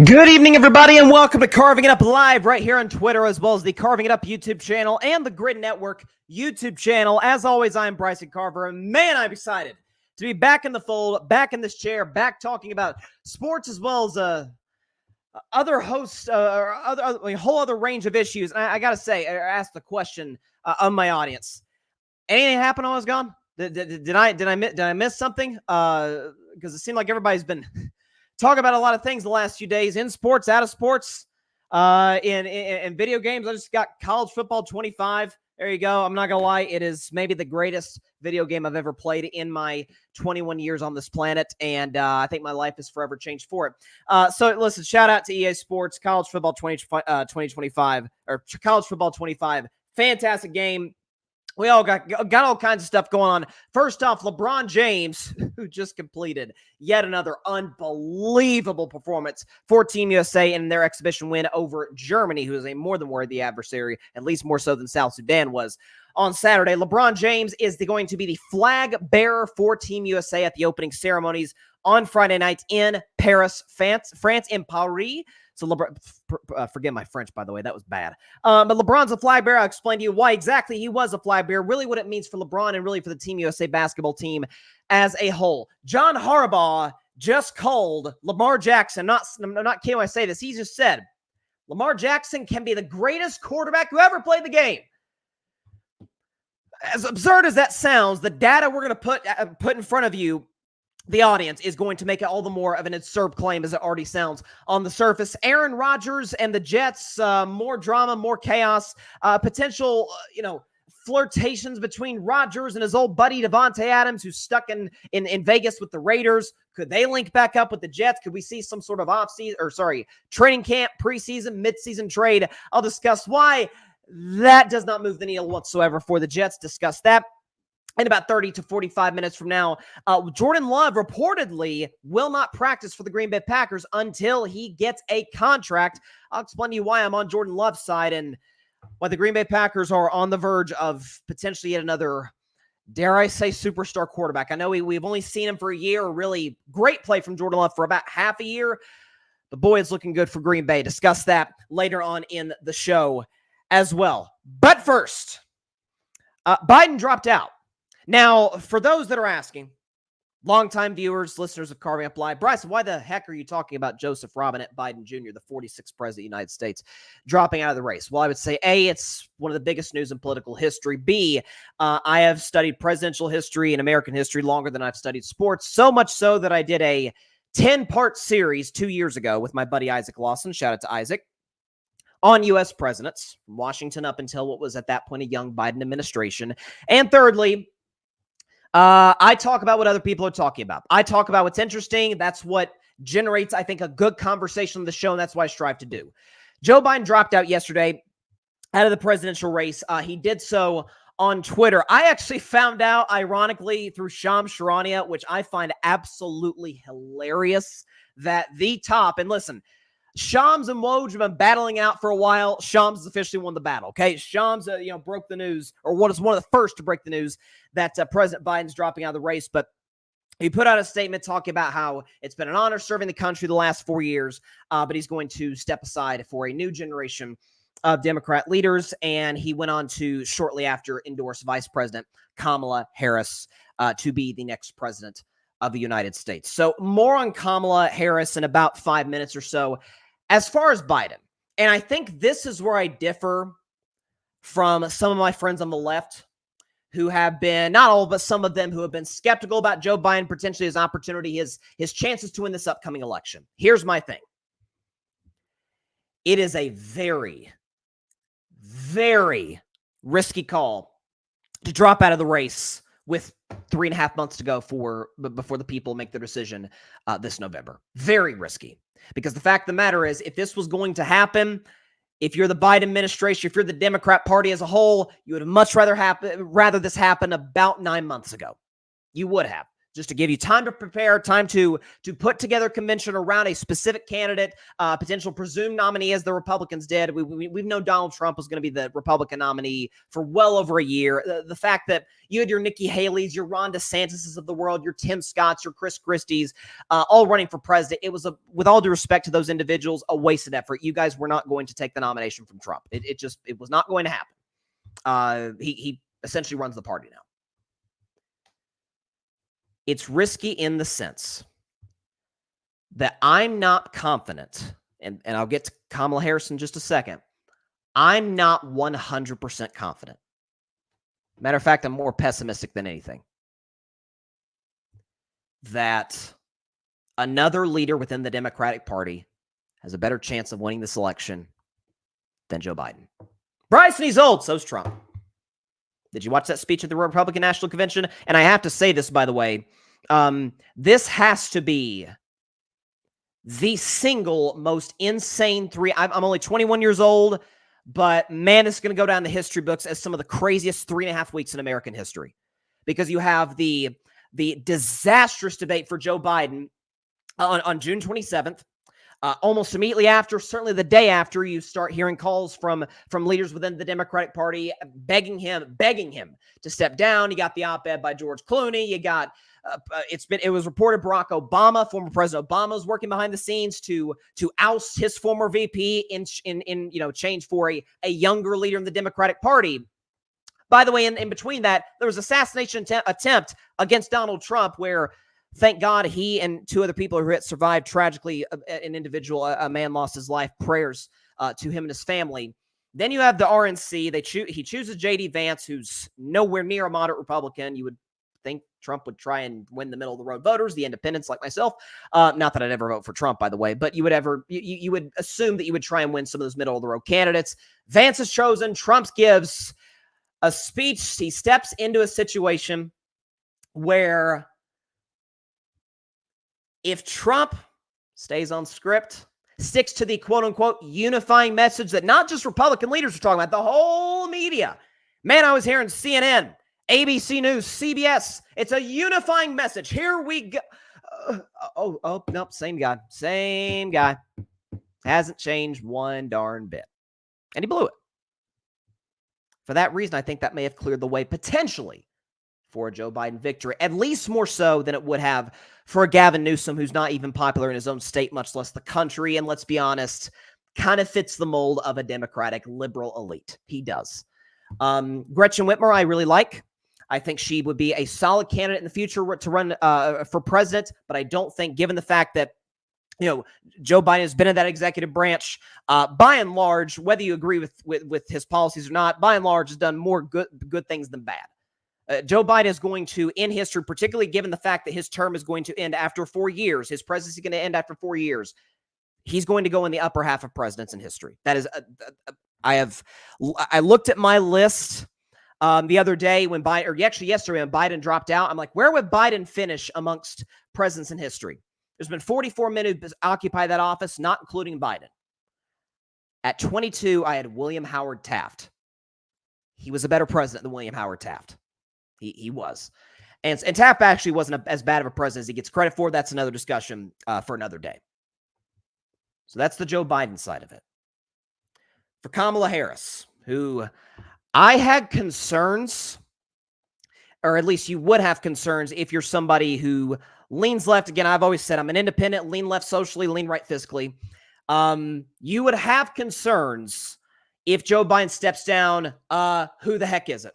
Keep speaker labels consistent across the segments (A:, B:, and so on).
A: Good evening, everybody, and welcome to Carving It Up Live right here on Twitter, as well as the Carving It Up YouTube channel and the Grid Network YouTube channel. As always, I'm Bryson Carver, and man, I'm excited to be back in the fold, back in this chair, back talking about sports as well as other hosts, a whole other range of issues. And I got to say, I asked the question of my audience: anything happen while I was gone? Did I miss something? Because it seemed like everybody's been talk about a lot of things the last few days in sports, out of sports, in video games. I just got College Football 25. There you go. I'm not going to lie. It is maybe the greatest video game I've ever played in my 21 years on this planet. And I think my life is forever changed for it. So listen, shout out to EA Sports, College Football 2025 or College Football 25. Fantastic game. We all got all kinds of stuff going on. First off, LeBron James, who just completed yet another unbelievable performance for Team USA in their exhibition win over Germany, who is a more than worthy adversary, at least more so than South Sudan was on Saturday. LeBron James is going to be the flag bearer for Team USA at the opening ceremonies on Friday night in Paris, France, in Paris. So LeBron, forget my French, by the way, that was bad. But LeBron's a flag bearer. I'll explain to you why exactly he was a flag bearer, really what it means for LeBron and really for the Team USA basketball team as a whole. John Harbaugh just called Lamar Jackson, I'm not kidding when I say this, he just said, Lamar Jackson can be the greatest quarterback who ever played the game. As absurd as that sounds, the data we're going to put in front of you, the audience, is going to make it all the more of an absurd claim as it already sounds on the surface. Aaron Rodgers and the Jets, more drama, more chaos, potential, flirtations between Rodgers and his old buddy Davante Adams, who's stuck in Vegas with the Raiders. Could they link back up with the Jets? Could we see some sort of training camp, preseason, midseason trade? I'll discuss why that does not move the needle whatsoever for the Jets. Discuss that in about 30 to 45 minutes from now. Jordan Love reportedly will not practice for the Green Bay Packers until he gets a contract. I'll explain to you why I'm on Jordan Love's side and why the Green Bay Packers are on the verge of potentially yet another, dare I say, superstar quarterback. I know we've only seen him for a year, really great play from Jordan Love for about half a year. The boy is looking good for Green Bay. Discuss that later on in the show as well. But first, Biden dropped out. Now, for those that are asking, longtime viewers, listeners of Carving Up Live, Bryson, why the heck are you talking about Joseph Robinette Biden Jr., the 46th president of the United States, dropping out of the race? Well, I would say, A, it's one of the biggest news in political history. B, I have studied presidential history and American history longer than I've studied sports, so much so that I did a 10-part series 2 years ago with my buddy Isaac Lawson, shout out to Isaac, on U.S. presidents, from Washington up until what was at that point a young Biden administration. And thirdly, I talk about what other people are talking about. I talk about what's interesting. That's what generates, I think, a good conversation on the show, and that's what I strive to do. Joe Biden dropped out yesterday out of the presidential race. He did so on Twitter. I actually found out, ironically, through Shams Charania, which I find absolutely hilarious, that the top, and listen, Shams and Woj have been battling out for a while. Shams has officially won the battle, okay? Shams, broke the news, or was one of the first to break the news that President Biden's dropping out of the race. But he put out a statement talking about how it's been an honor serving the country the last 4 years, but he's going to step aside for a new generation of Democrat leaders. And he went on to shortly after endorse Vice President Kamala Harris to be the next president of the United States. So more on Kamala Harris in about 5 minutes or so. As far as Biden, and I think this is where I differ from some of my friends on the left who have been, not all, but some of them who have been skeptical about Joe Biden, potentially his opportunity, his chances to win this upcoming election. Here's my thing. It is a very, very risky call to drop out of the race with 3.5 months to go before the people make their decision this November. Very risky. Because the fact of the matter is, if this was going to happen, if you're the Biden administration, if you're the Democrat Party as a whole, you would have much rather this happen about 9 months ago. You would have. just to give you time to prepare, time to put together a convention around a specific candidate, potential presumed nominee, as the Republicans did. We've known Donald Trump was going to be the Republican nominee for well over a year. The fact that you had your Nikki Haley's, your Ron DeSantis of the world, your Tim Scotts, your Chris Christie's, all running for president. It was, with all due respect to those individuals, a wasted effort. You guys were not going to take the nomination from Trump. It was not going to happen. He essentially runs the party now. It's risky in the sense that I'm not confident, and I'll get to Kamala Harris in just a second. I'm not 100% confident. Matter of fact, I'm more pessimistic than anything, that another leader within the Democratic Party has a better chance of winning this election than Joe Biden. Bryson, he's old, so's Trump. Did you watch that speech at the Republican National Convention? And I have to say this, by the way, this has to be the single most insane I'm only 21 years old, but man, it's going to go down in the history books as some of the craziest 3.5 weeks in American history, because you have the disastrous debate for Joe Biden on June 27th. Almost immediately after, certainly the day after, you start hearing calls from leaders within the Democratic Party begging him to step down. You got the op-ed by George Clooney. You got it was reported Barack Obama, former President Obama, was working behind the scenes to oust his former VP in change for a younger leader in the Democratic Party. By the way, in between that, there was assassination attempt against Donald Trump, where, thank God, he and 2 other people who had survived tragically. An individual, a man, lost his life. Prayers to him and his family. Then you have the RNC. He chooses J.D. Vance, who's nowhere near a moderate Republican. You would think Trump would try and win the middle-of-the-road voters, the independents like myself. Not that I'd ever vote for Trump, by the way, but you would assume that you would try and win some of those middle-of-the-road candidates. Vance is chosen. Trump gives a speech. He steps into a situation where, if Trump stays on script, sticks to the quote-unquote unifying message that not just Republican leaders are talking about, the whole media. Man, I was hearing CNN, ABC News, CBS. It's a unifying message. Here we go. Nope, same guy. Hasn't changed one darn bit. And he blew it. For that reason, I think that may have cleared the way, potentially, for a Joe Biden victory, at least more so than it would have for a Gavin Newsom, who's not even popular in his own state, much less the country, and let's be honest, kind of fits the mold of a Democratic liberal elite. He does. Gretchen Whitmer, I really like. I think she would be a solid candidate in the future to run for president, but I don't think, given the fact that Joe Biden has been in that executive branch, by and large, whether you agree with his policies or not, by and large, has done more good things than bad. Joe Biden is going to, in history, particularly given the fact that his term is going to end after 4 years, his presidency is going to end after 4 years, he's going to go in the upper half of presidents in history. That is, I looked at my list the other day when yesterday when Biden dropped out. I'm like, where would Biden finish amongst presidents in history? There's been 44 men who occupy that office, not including Biden. At 22, I had William Howard Taft. He was a better president than William Howard Taft. He was. And Taft actually wasn't as bad of a president as he gets credit for. That's another discussion for another day. So that's the Joe Biden side of it. For Kamala Harris, who I had concerns, or at least you would have concerns if you're somebody who leans left. Again, I've always said I'm an independent, lean left socially, lean right fiscally. You would have concerns if Joe Biden steps down. Who the heck is it?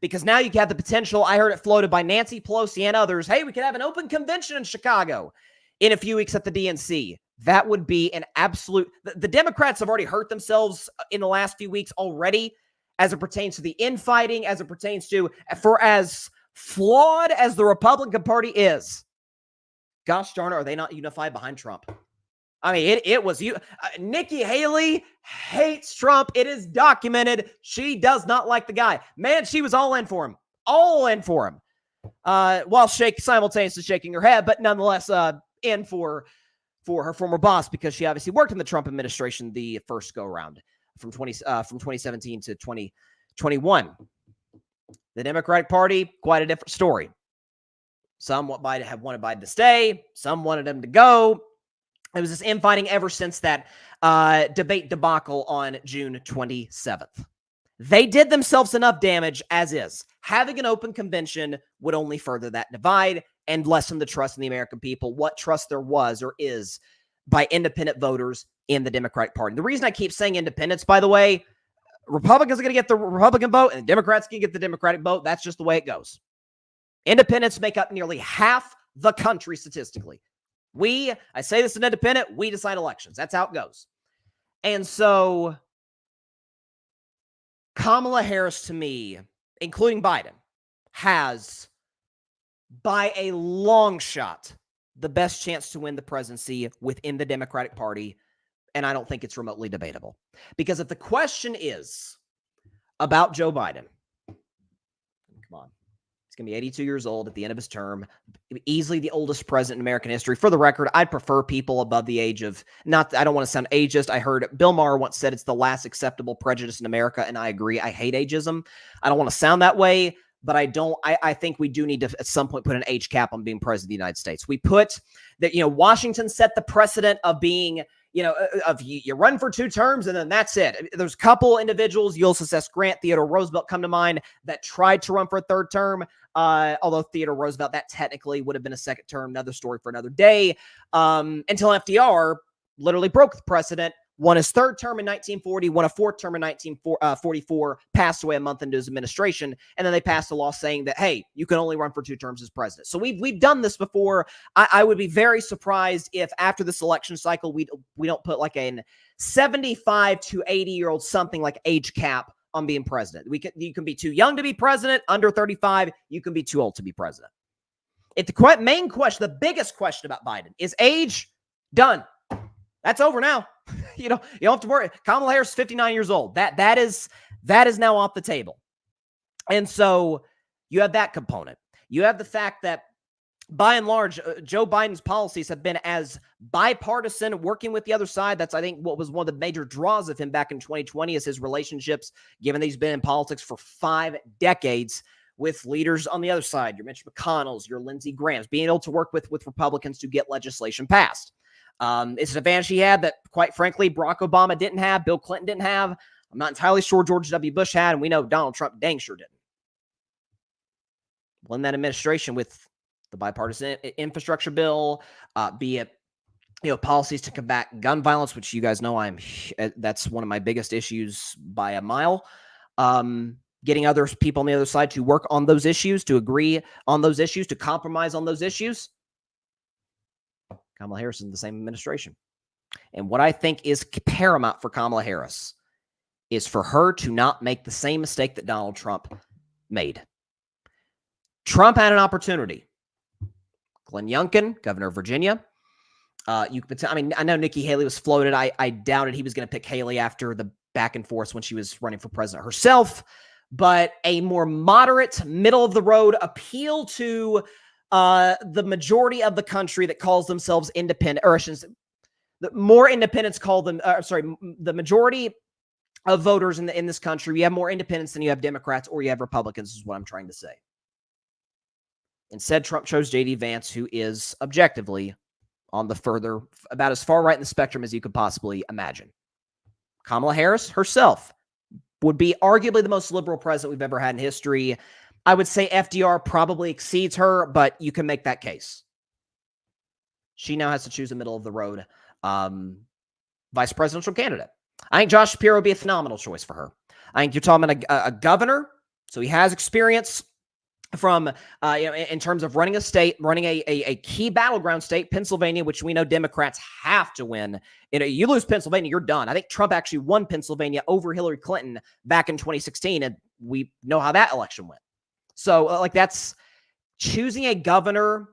A: Because now you have the potential, I heard it floated by Nancy Pelosi and others, hey, we could have an open convention in Chicago in a few weeks at the DNC. That would be an absolute... The Democrats have already hurt themselves in the last few weeks already as it pertains to the infighting, as it pertains to... For as flawed as the Republican Party is, gosh darn it, are they not unified behind Trump? I mean, it was you. Nikki Haley hates Trump. It is documented. She does not like the guy. Man, she was all in for him. All in for him. While simultaneously shaking her head, but nonetheless in for her former boss, because she obviously worked in the Trump administration the first go around from 2017 to 2021. The Democratic Party, quite a different story. Some have wanted Biden to stay. Some wanted him to go. It was this infighting ever since that debate debacle on June 27th. They did themselves enough damage as is. Having an open convention would only further that divide and lessen the trust in the American people, what trust there was or is by independent voters in the Democratic Party. The reason I keep saying independents, by the way, Republicans are going to get the Republican vote and Democrats can get the Democratic vote. That's just the way it goes. Independents make up nearly half the country statistically. I say this as an independent, we decide elections. That's how it goes. And so Kamala Harris, to me, including Biden, has, by a long shot, the best chance to win the presidency within the Democratic Party, and I don't think it's remotely debatable. Because if the question is about Joe Biden, come on, he's going to be 82 years old at the end of his term, easily the oldest president in American history. For the record, I'd prefer people above the age of, I don't want to sound ageist. I heard Bill Maher once said it's the last acceptable prejudice in America, and I agree. I hate ageism. I don't want to sound that way, but I think we do need to at some point put an age cap on being president of the United States. We put that, Washington set the precedent of being, you run for 2 terms and then that's it. There's a couple individuals, Ulysses S. Grant, Theodore Roosevelt come to mind, that tried to run for a 3rd term. Although Theodore Roosevelt, that technically would have been a 2nd term, another story for another day. Until FDR literally broke the precedent, won his 3rd term in 1940, won a 4th term in 1944, passed away a month into his administration, and then they passed a law saying that, hey, you can only run for 2 terms as president. So we've done this before. I would be very surprised if after this election cycle we don't put like a 75 to 80-year-old something like age cap on being president. You can be too young to be president, under 35, you can be too old to be president. If the main question, the biggest question about Biden is age, done. That's over now. You don't have to worry. Kamala Harris is 59 years old. That is now off the table. And so you have that component. You have the fact that by and large, Joe Biden's policies have been as bipartisan, working with the other side. That's, I think, what was one of the major draws of him back in 2020 is his relationships, given that he's been in politics for 5 decades with leaders on the other side, your Mitch McConnells, your Lindsey Grahams, being able to work with Republicans to get legislation passed. It's an advantage he had that, quite frankly, Barack Obama didn't have, Bill Clinton didn't have. I'm not entirely sure George W. Bush had, and we know Donald Trump dang sure didn't. Well, in that administration with the bipartisan infrastructure bill, be it policies to combat gun violence, which you guys know that's one of my biggest issues by a mile. Getting other people on the other side to work on those issues, to agree on those issues, to compromise on those issues. Kamala Harris is in the same administration. And what I think is paramount for Kamala Harris is for her to not make the same mistake that Donald Trump made. Trump had an opportunity. Glenn Youngkin, governor of Virginia. I know Nikki Haley was floated. I doubted he was going to pick Haley after the back and forth when she was running for president herself. But a more moderate, middle-of-the-road appeal to the majority of the country that calls themselves independent, or I shouldn't say, the more independents call them, the majority of voters in this country, you have more independents than you have Democrats or you have Republicans, is what I'm trying to say. Instead, Trump chose J.D. Vance, who is objectively on about as far right in the spectrum as you could possibly imagine. Kamala Harris herself would be arguably the most liberal president we've ever had in history. I would say FDR probably exceeds her, but you can make that case. She now has to choose a middle-of-the-road vice presidential candidate. I think Josh Shapiro would be a phenomenal choice for her. I think you're talking about a governor, so he has experience from, in terms of running a state, running a key battleground state, Pennsylvania, which we know Democrats have to win. You lose Pennsylvania, you're done. I think Trump actually won Pennsylvania over Hillary Clinton back in 2016, and we know how that election went. So, that's choosing a governor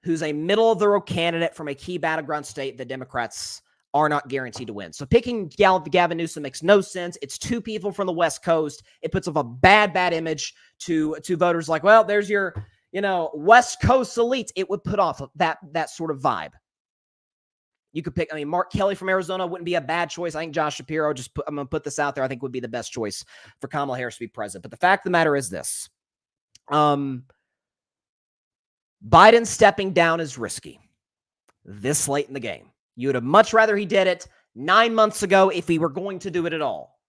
A: who's a middle-of-the-road candidate from a key battleground state that Democrats are not guaranteed to win. So picking Gavin Newsom makes no sense. It's 2 people from the West Coast. It puts up a bad image to voters like, well, there's your, West Coast elite. It would put off that sort of vibe. You could pick, Mark Kelly from Arizona wouldn't be a bad choice. I think Josh Shapiro, I'm going to put this out there, I think would be the best choice for Kamala Harris to be president. But the fact of the matter is this. Biden stepping down is risky this late in the game. You would have much rather he did it 9 months ago if he were going to do it at all.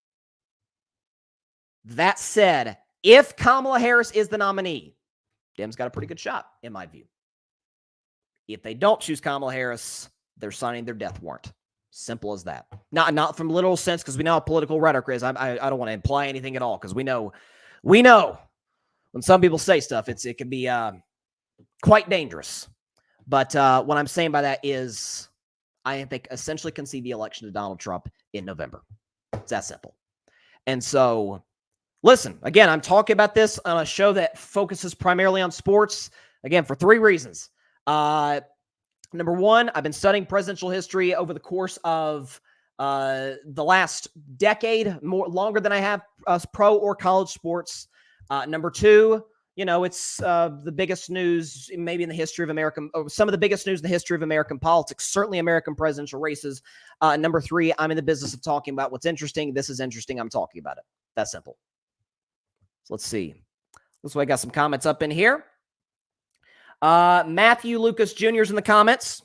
A: That said, if Kamala Harris is the nominee, Dems got a pretty good shot, in my view. If they don't choose Kamala Harris, they're signing their death warrant. Simple as that. Not from literal sense, because we know how political rhetoric is. I don't want to imply anything at all, because we know when some people say stuff, it can be quite dangerous. But what I'm saying by that is I think essentially concede the election to Donald Trump in November. It's that simple. And so, listen, again, I'm talking about this on a show that focuses primarily on sports, again, for 3 reasons. Number one, I've been studying presidential history over the course of the last decade, longer than I have pro or college sports. Number two, it's the biggest news maybe in the history of American, some of the biggest news in the history of American politics, certainly American presidential races. Number three, I'm in the business of talking about what's interesting. This is interesting. I'm talking about it. That's simple. So let's see. Looks like I got some comments up in here. Matthew Lucas Jr. is in the comments.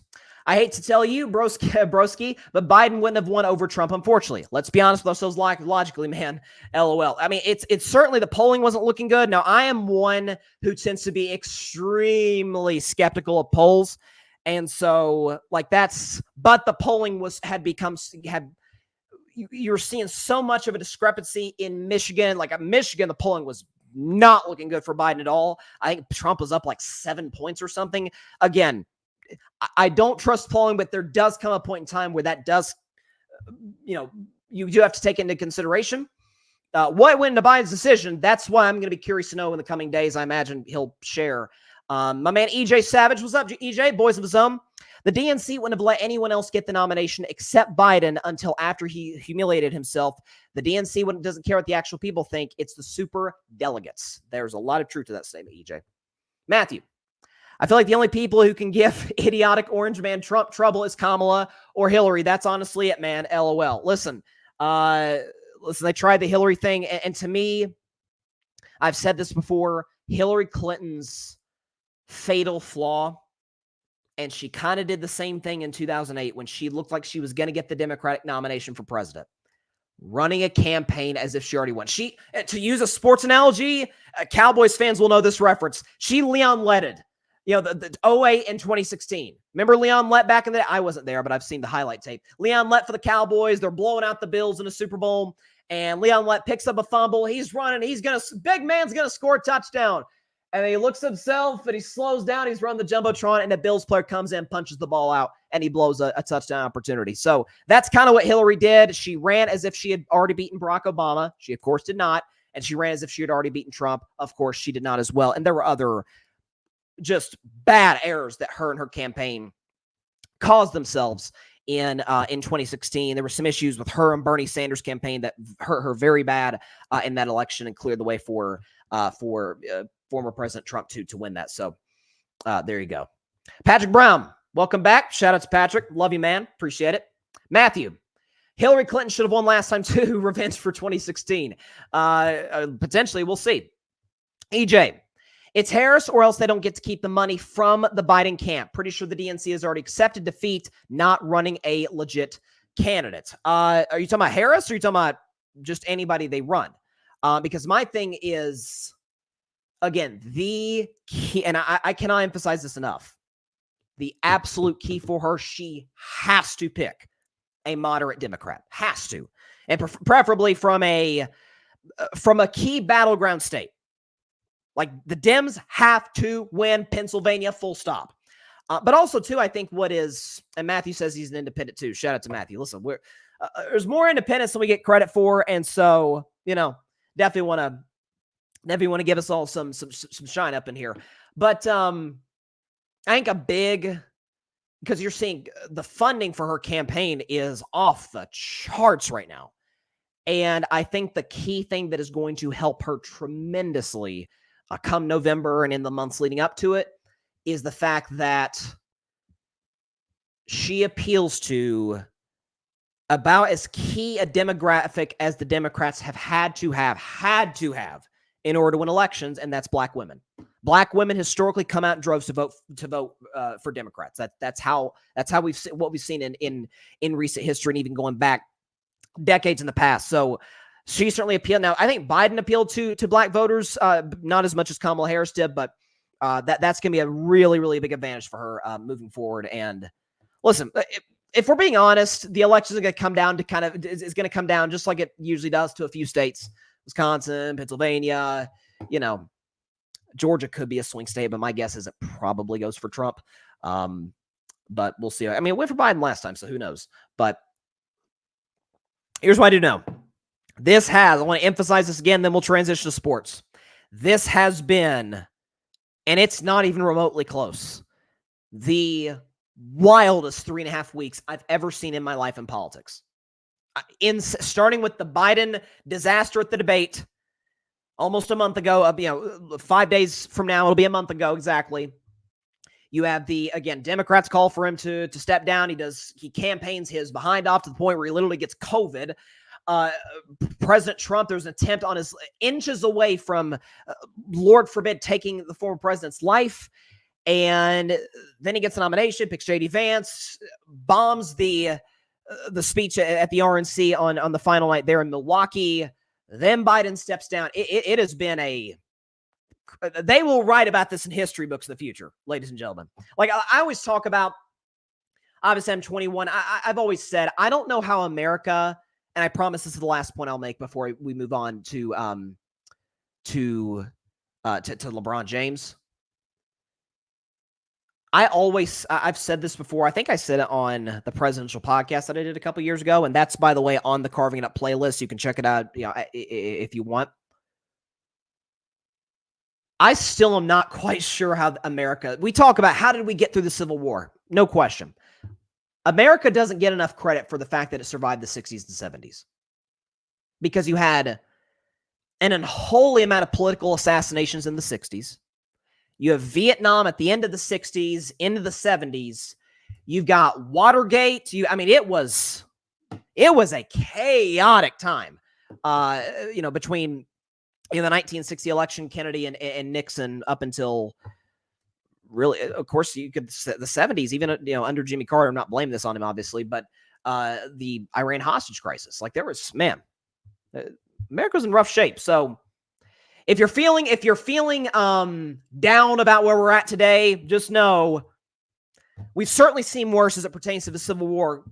A: I hate to tell you, broski, but Biden wouldn't have won over Trump, unfortunately. Let's be honest with ourselves logically, man. LOL. I mean, it's certainly the polling wasn't looking good. Now, I am one who tends to be extremely skeptical of polls. And so, but the polling you're seeing so much of a discrepancy in Michigan. Like Michigan, the polling was not looking good for Biden at all. I think Trump was up like 7 points or something. Again, I don't trust polling, but there does come a point in time where that does, you do have to take into consideration. What went into Biden's decision? That's why I'm going to be curious to know in the coming days. I imagine he'll share. My man EJ Savage, what's up, EJ? Boys of the Zone. The DNC wouldn't have let anyone else get the nomination except Biden until after he humiliated himself. The DNC doesn't care what the actual people think. It's the super delegates. There's a lot of truth to that statement, EJ. Matthew, I feel like the only people who can give idiotic orange man Trump trouble is Kamala or Hillary. That's honestly it, man. LOL. Listen, they tried the Hillary thing. And to me, I've said this before, Hillary Clinton's fatal flaw, and she kind of did the same thing in 2008 when she looked like she was going to get the Democratic nomination for president, running a campaign as if she already won. To use a sports analogy, Cowboys fans will know this reference. She Leon Letted. The 08 and 2016. Remember Leon Lett back in the day? I wasn't there, but I've seen the highlight tape. Leon Lett for the Cowboys. They're blowing out the Bills in the Super Bowl. And Leon Lett picks up a fumble. He's running. Big man's going to score a touchdown. And he looks at himself and he slows down. He's running the Jumbotron and the Bills player comes in, punches the ball out, and he blows a touchdown opportunity. So that's kind of what Hillary did. She ran as if she had already beaten Barack Obama. She, of course, did not. And she ran as if she had already beaten Trump. Of course, she did not as well. And there were other just bad errors that her and her campaign caused themselves in 2016. There were some issues with her and Bernie Sanders' campaign that hurt her very bad in that election and cleared the way for former President Trump to win that. So there you go. Patrick Brown, welcome back. Shout out to Patrick. Love you, man. Appreciate it. Matthew, Hillary Clinton should have won last time too. Revenge for 2016. Potentially, we'll see. EJ, it's Harris or else they don't get to keep the money from the Biden camp. Pretty sure the DNC has already accepted defeat, not running a legit candidate. Are you talking about Harris or are you talking about just anybody they run? Because my thing is, again, the key, and I cannot emphasize this enough, the absolute key for her, she has to pick a moderate Democrat. Has to. And preferably from a key battleground state. Like the Dems have to win Pennsylvania, full stop. But also, too, I think and Matthew says he's an independent, too. Shout out to Matthew. Listen, there's more independence than we get credit for. And so, definitely want to give us all some shine up in here. But I think because you're seeing the funding for her campaign is off the charts right now. And I think the key thing that is going to help her tremendously come November and in the months leading up to it is the fact that she appeals to about as key a demographic as the Democrats have had to have in order to win elections, and that's black women. Black women historically come out in droves to vote for Democrats. That's how we've what we've seen in recent history, and even going back decades in the past. So she certainly appealed. Now, I think Biden appealed to Black voters, not as much as Kamala Harris did, but that's going to be a really, really big advantage for her moving forward. And listen, if we're being honest, the election is going to come down to is going to come down just like it usually does to a few states, Wisconsin, Pennsylvania, Georgia could be a swing state, but my guess is it probably goes for Trump. But we'll see. I mean, it went for Biden last time, so who knows? But here's what I do know. I want to emphasize this again, then we'll transition to sports. This has been, and it's not even remotely close, the wildest 3.5 weeks I've ever seen in my life in politics. Starting with the Biden disaster at the debate almost a month ago, 5 days from now, it'll be a month ago exactly. You have Democrats call for him to step down. He campaigns his behind off to the point where he literally gets COVID. President Trump, there's an attempt on his inches away from, Lord forbid, taking the former president's life. And then he gets a nomination, picks J.D. Vance, bombs the speech at the RNC on the final night there in Milwaukee. Then Biden steps down. It has been they will write about this in history books in the future, ladies and gentlemen. Like I always talk about, obviously I'm 21. I've always said, I don't know how America, and I promise this is the last point I'll make before we move on to LeBron James. I've said this before. I think I said it on the presidential podcast that I did a couple years ago. And that's, by the way, on the Carving It Up playlist. You can check it out, if you want. I still am not quite sure how we talk about how did we get through the Civil War? No question. America doesn't get enough credit for the fact that it survived the 60s and 70s. Because you had an unholy amount of political assassinations in the 60s. You have Vietnam at the end of the 60s, into the 70s. You've got Watergate. It was a chaotic time, between the 1960 election, Kennedy and Nixon, up until really, of course, you could the 70s, even under Jimmy Carter. I'm not blaming this on him, obviously, but the Iran hostage crisis. Like America's in rough shape. So if you're feeling down about where we're at today, just know we've certainly seen worse as it pertains to the Civil War.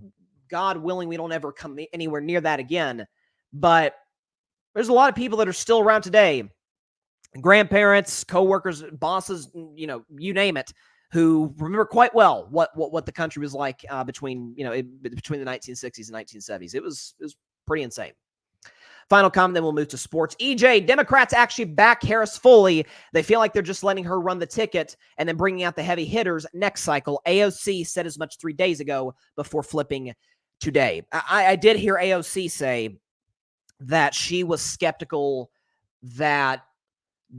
A: God willing, we don't ever come anywhere near that again. But there's a lot of people that are still around today, grandparents, coworkers, bosses, you name it, who remember quite well what the country was like between the 1960s and 1970s. It was pretty insane. Final comment, then we'll move to sports. EJ, Democrats actually back Harris fully. They feel like they're just letting her run the ticket and then bringing out the heavy hitters next cycle. AOC said as much 3 days ago before flipping today. I did hear AOC say that she was skeptical that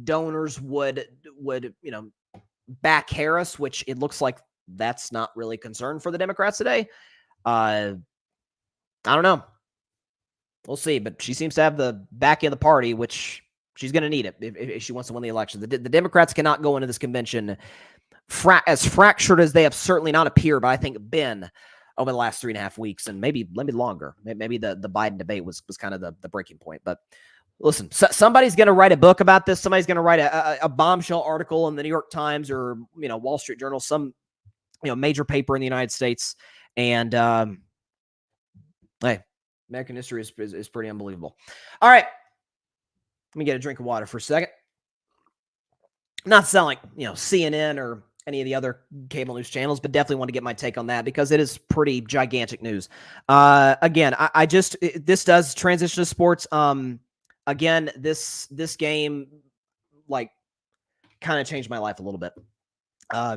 A: donors would back Harris, which it looks like that's not really a concern for the Democrats today. I don't know. We'll see, but she seems to have the back end of the party, which she's going to need it if she wants to win the election. The Democrats cannot go into this convention as fractured as they have certainly not appeared, but I think been over the last 3.5 weeks, and maybe longer. Maybe the Biden debate was kind of the breaking point. But listen, somebody's going to write a book about this. Somebody's going to write a bombshell article in the New York Times or Wall Street Journal, some major paper in the United States, and hey. American history is pretty unbelievable. All right. Let me get a drink of water for a second. Not to sound like, CNN or any of the other cable news channels, but definitely want to get my take on that because it is pretty gigantic news. Again, this does transition to sports. Again, this game, kind of changed my life a little bit.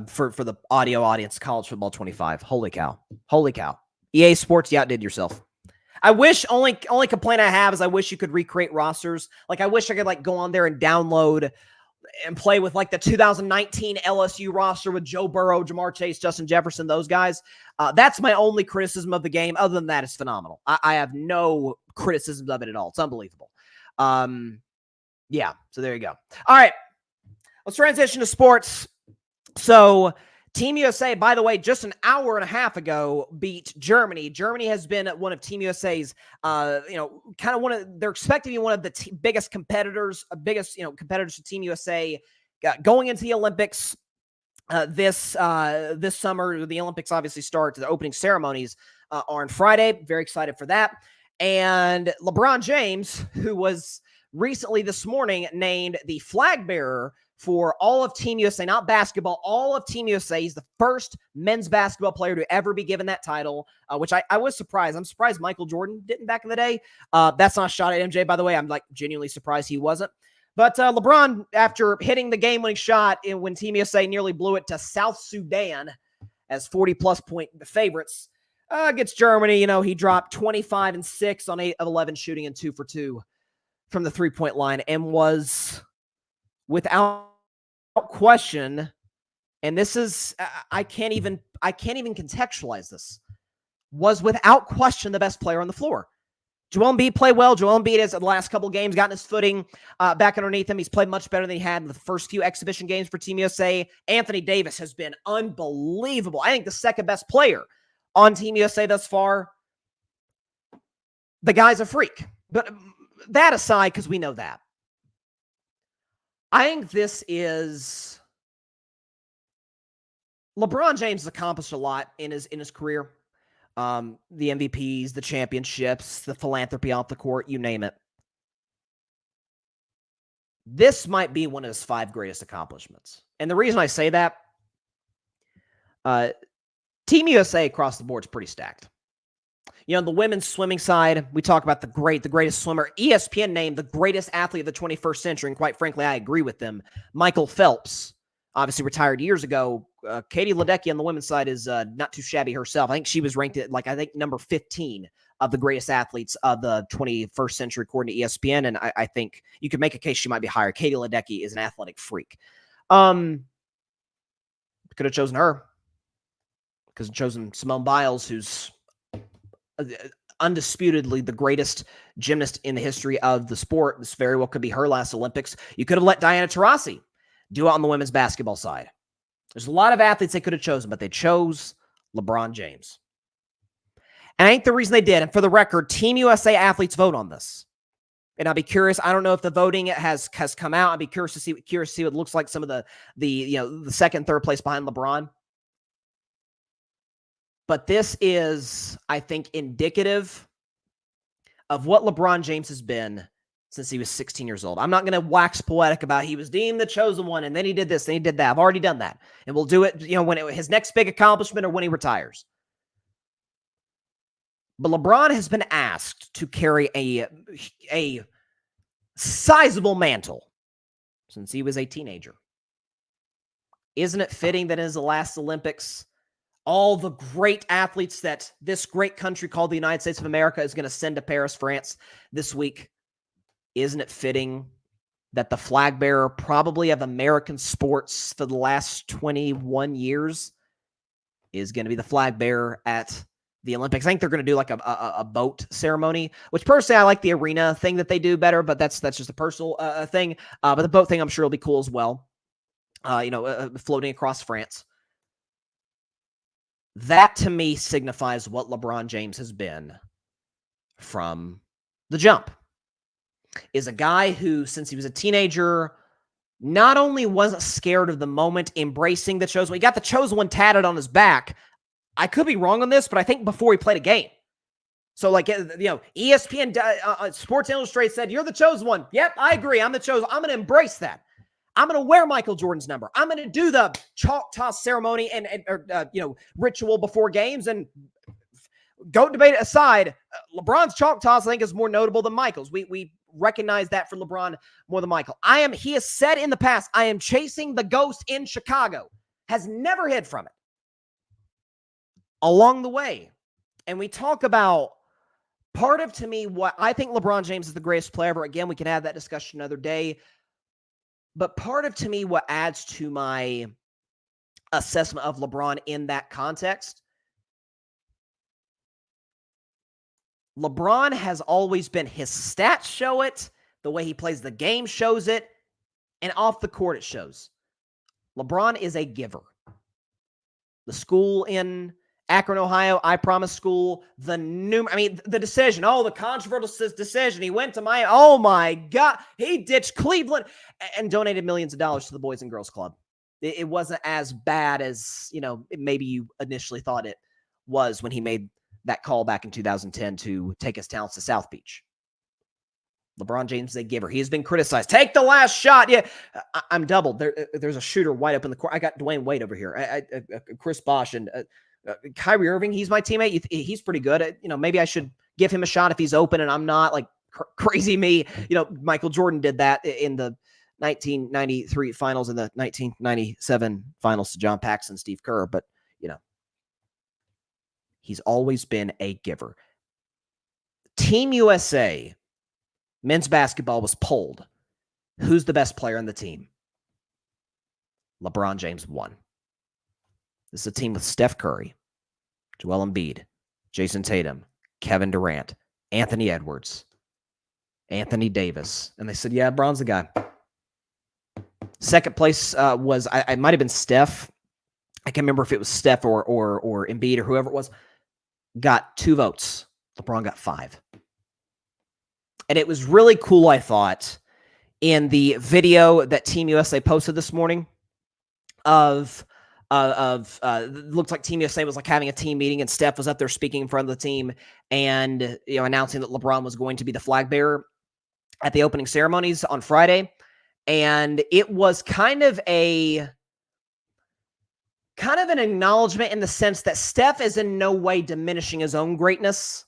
A: For the audio audience, College Football 25. Holy cow. EA Sports, you outdid yourself. I wish only complaint I have is I wish you could recreate rosters. I wish I could go on there and download and play with the 2019 LSU roster with Joe Burrow, Jamar Chase, Justin Jefferson, those guys. That's my only criticism of the game. Other than that, it's phenomenal. I have no criticisms of it at all. It's unbelievable. Yeah, so there you go. All right. Let's transition to sports. So, Team USA, by the way, just an hour and a half ago, beat Germany. Germany has been one of Team USA's, kind of they're expected to be one of the biggest competitors, competitors to Team USA going into the Olympics this summer. The Olympics obviously start. The opening ceremonies are on Friday. Very excited for that. And LeBron James, who was recently this morning named the flag bearer for all of Team USA, not basketball, all of Team USA. He's the first men's basketball player to ever be given that title, which I was surprised. I'm surprised Michael Jordan didn't back in the day. That's not a shot at MJ, by the way. I'm genuinely surprised he wasn't. But LeBron, after hitting the game-winning shot when Team USA nearly blew it to South Sudan as 40-plus point favorites against Germany, he dropped 25 and 6 on 8 of 11 shooting and 2 for 2 from the three-point line and was without question, and this is I can't even contextualize this, was without question the best player on the floor. Joel Embiid played well. Joel Embiid has, in the last couple games, gotten his footing back underneath him. He's played much better than he had in the first few exhibition games for Team USA. Anthony Davis has been unbelievable. I think the second best player on Team USA thus far. The guy's a freak. But that aside, because we know that, I think this is LeBron James has accomplished a lot in his career. The MVPs, the championships, the philanthropy off the court, you name it. This might be one of his 5 greatest accomplishments. And the reason I say that, Team USA across the board is pretty stacked. The women's swimming side, we talk about the greatest swimmer. ESPN named the greatest athlete of the 21st century, and quite frankly, I agree with them. Michael Phelps, obviously retired years ago. Katie Ledecky on the women's side is not too shabby herself. I think she was ranked at, number 15 of the greatest athletes of the 21st century, according to ESPN, and I think you could make a case she might be higher. Katie Ledecky is an athletic freak. Could have chosen her. Could have chosen Simone Biles, who's undisputedly the greatest gymnast in the history of the sport. This very well could be her last Olympics. You could have let Diana Taurasi do it on the women's basketball side. There's a lot of athletes they could have chosen, but they chose LeBron James. And I think the reason they did, and for the record, Team USA athletes vote on this. And I'll be curious. I don't know if the voting has come out. I'd be curious to see what it looks like. Some of the second, third place behind LeBron. But this is, I think, indicative of what LeBron James has been since he was 16 years old. I'm not going to wax poetic about he was deemed the chosen one, and then he did this, and he did that. I've already done that. And we'll do it, when his next big accomplishment or when he retires. But LeBron has been asked to carry a sizable mantle since he was a teenager. Isn't it fitting that in his last Olympics, all the great athletes that this great country called the United States of America is going to send to Paris, France this week, isn't it fitting that the flag bearer probably of American sports for the last 21 years is going to be the flag bearer at the Olympics? I think they're going to do like a boat ceremony, which personally I like the arena thing that they do better, but that's just a personal thing. But the boat thing I'm sure will be cool as well. Floating across France. That, to me, signifies what LeBron James has been from the jump. Is a guy who, since he was a teenager, not only wasn't scared of the moment, embracing the chosen one. He got the chosen one tatted on his back. I could be wrong on this, but I think before he played a game. So, ESPN Sports Illustrated said, "You're the chosen one." Yep, I agree. I'm the chosen. I'm going to embrace that. I'm going to wear Michael Jordan's number. I'm going to do the chalk toss ceremony and ritual before games. And GOAT debate aside, LeBron's chalk toss, I think, is more notable than Michael's. We recognize that for LeBron more than Michael. He has said in the past, I am chasing the ghost in Chicago. Has never hid from it. Along the way. And we talk about part of, to me, what I think LeBron James is the greatest player ever. Again, we can have that discussion another day. But part of, to me, what adds to my assessment of LeBron in that context, LeBron has always been, his stats show it, the way he plays the game shows it. And off the court, it shows. LeBron is a giver. The school in Akron, Ohio, I Promise School, the decision, the controversial decision. He went to oh my God, he ditched Cleveland and donated millions of dollars to the Boys and Girls Club. It wasn't as bad as, maybe you initially thought it was when he made that call back in 2010 to take his talents to South Beach. LeBron James is a giver. He has been criticized. Take the last shot. Yeah, I'm doubled. There's a shooter wide up in the court. I got Dwayne Wade over here. Chris Bosh and Kyrie Irving. He's my teammate. He's pretty good. Maybe I should give him a shot if he's open and I'm not. Like crazy me. Michael Jordan did that in the 1993 finals and the 1997 finals to John Paxson, Steve Kerr. But he's always been a giver. Team USA. Men's basketball was polled. Who's the best player on the team? LeBron James won. This is a team with Steph Curry, Joel Embiid, Jason Tatum, Kevin Durant, Anthony Edwards, Anthony Davis. And they said, yeah, LeBron's the guy. Second place was, I might have been Steph. I can't remember if it was Steph or Embiid or whoever it was. Got 2 votes. LeBron got 5. And it was really cool, I thought, in the video that Team USA posted this morning of looked like Team USA was like having a team meeting and Steph was up there speaking in front of the team and announcing that LeBron was going to be the flag bearer at the opening ceremonies on Friday. And it was kind of an acknowledgement in the sense that Steph is in no way diminishing his own greatness.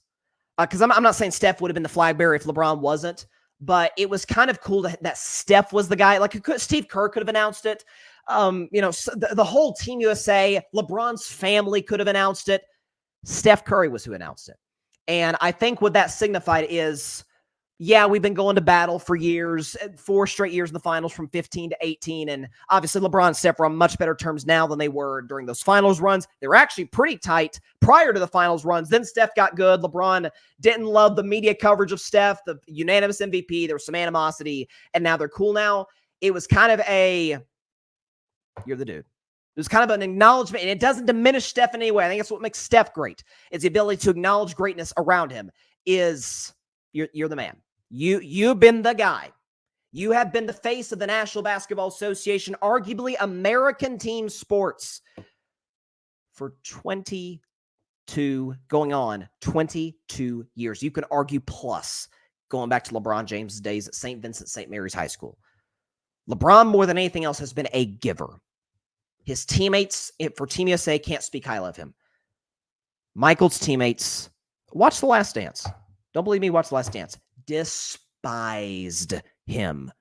A: Because I'm not saying Steph would have been the flag bearer if LeBron wasn't, but it was kind of cool that Steph was the guy. Like Steve Kerr could have announced it. The whole Team USA, LeBron's family could have announced it. Steph Curry was who announced it. And I think what that signified is, yeah, we've been going to battle for years, 4 straight years in the finals from 15 to 18. And obviously LeBron and Steph are on much better terms now than they were during those finals runs. They were actually pretty tight prior to the finals runs. Then Steph got good. LeBron didn't love the media coverage of Steph, the unanimous MVP. There was some animosity, and now they're cool now. It was kind of you're the dude. It was kind of an acknowledgement, and it doesn't diminish Steph in any way. I think that's what makes Steph great, is the ability to acknowledge greatness around him. You're the man. You've been the guy. You have been the face of the National Basketball Association, arguably American team sports, for 22 years. You can argue plus, going back to LeBron James' days at St. Vincent St. Mary's High School. LeBron, more than anything else, has been a giver. His teammates for Team USA can't speak highly of him. Michael's teammates, watch The Last Dance. Don't believe me? Watch The Last Dance. Despised him.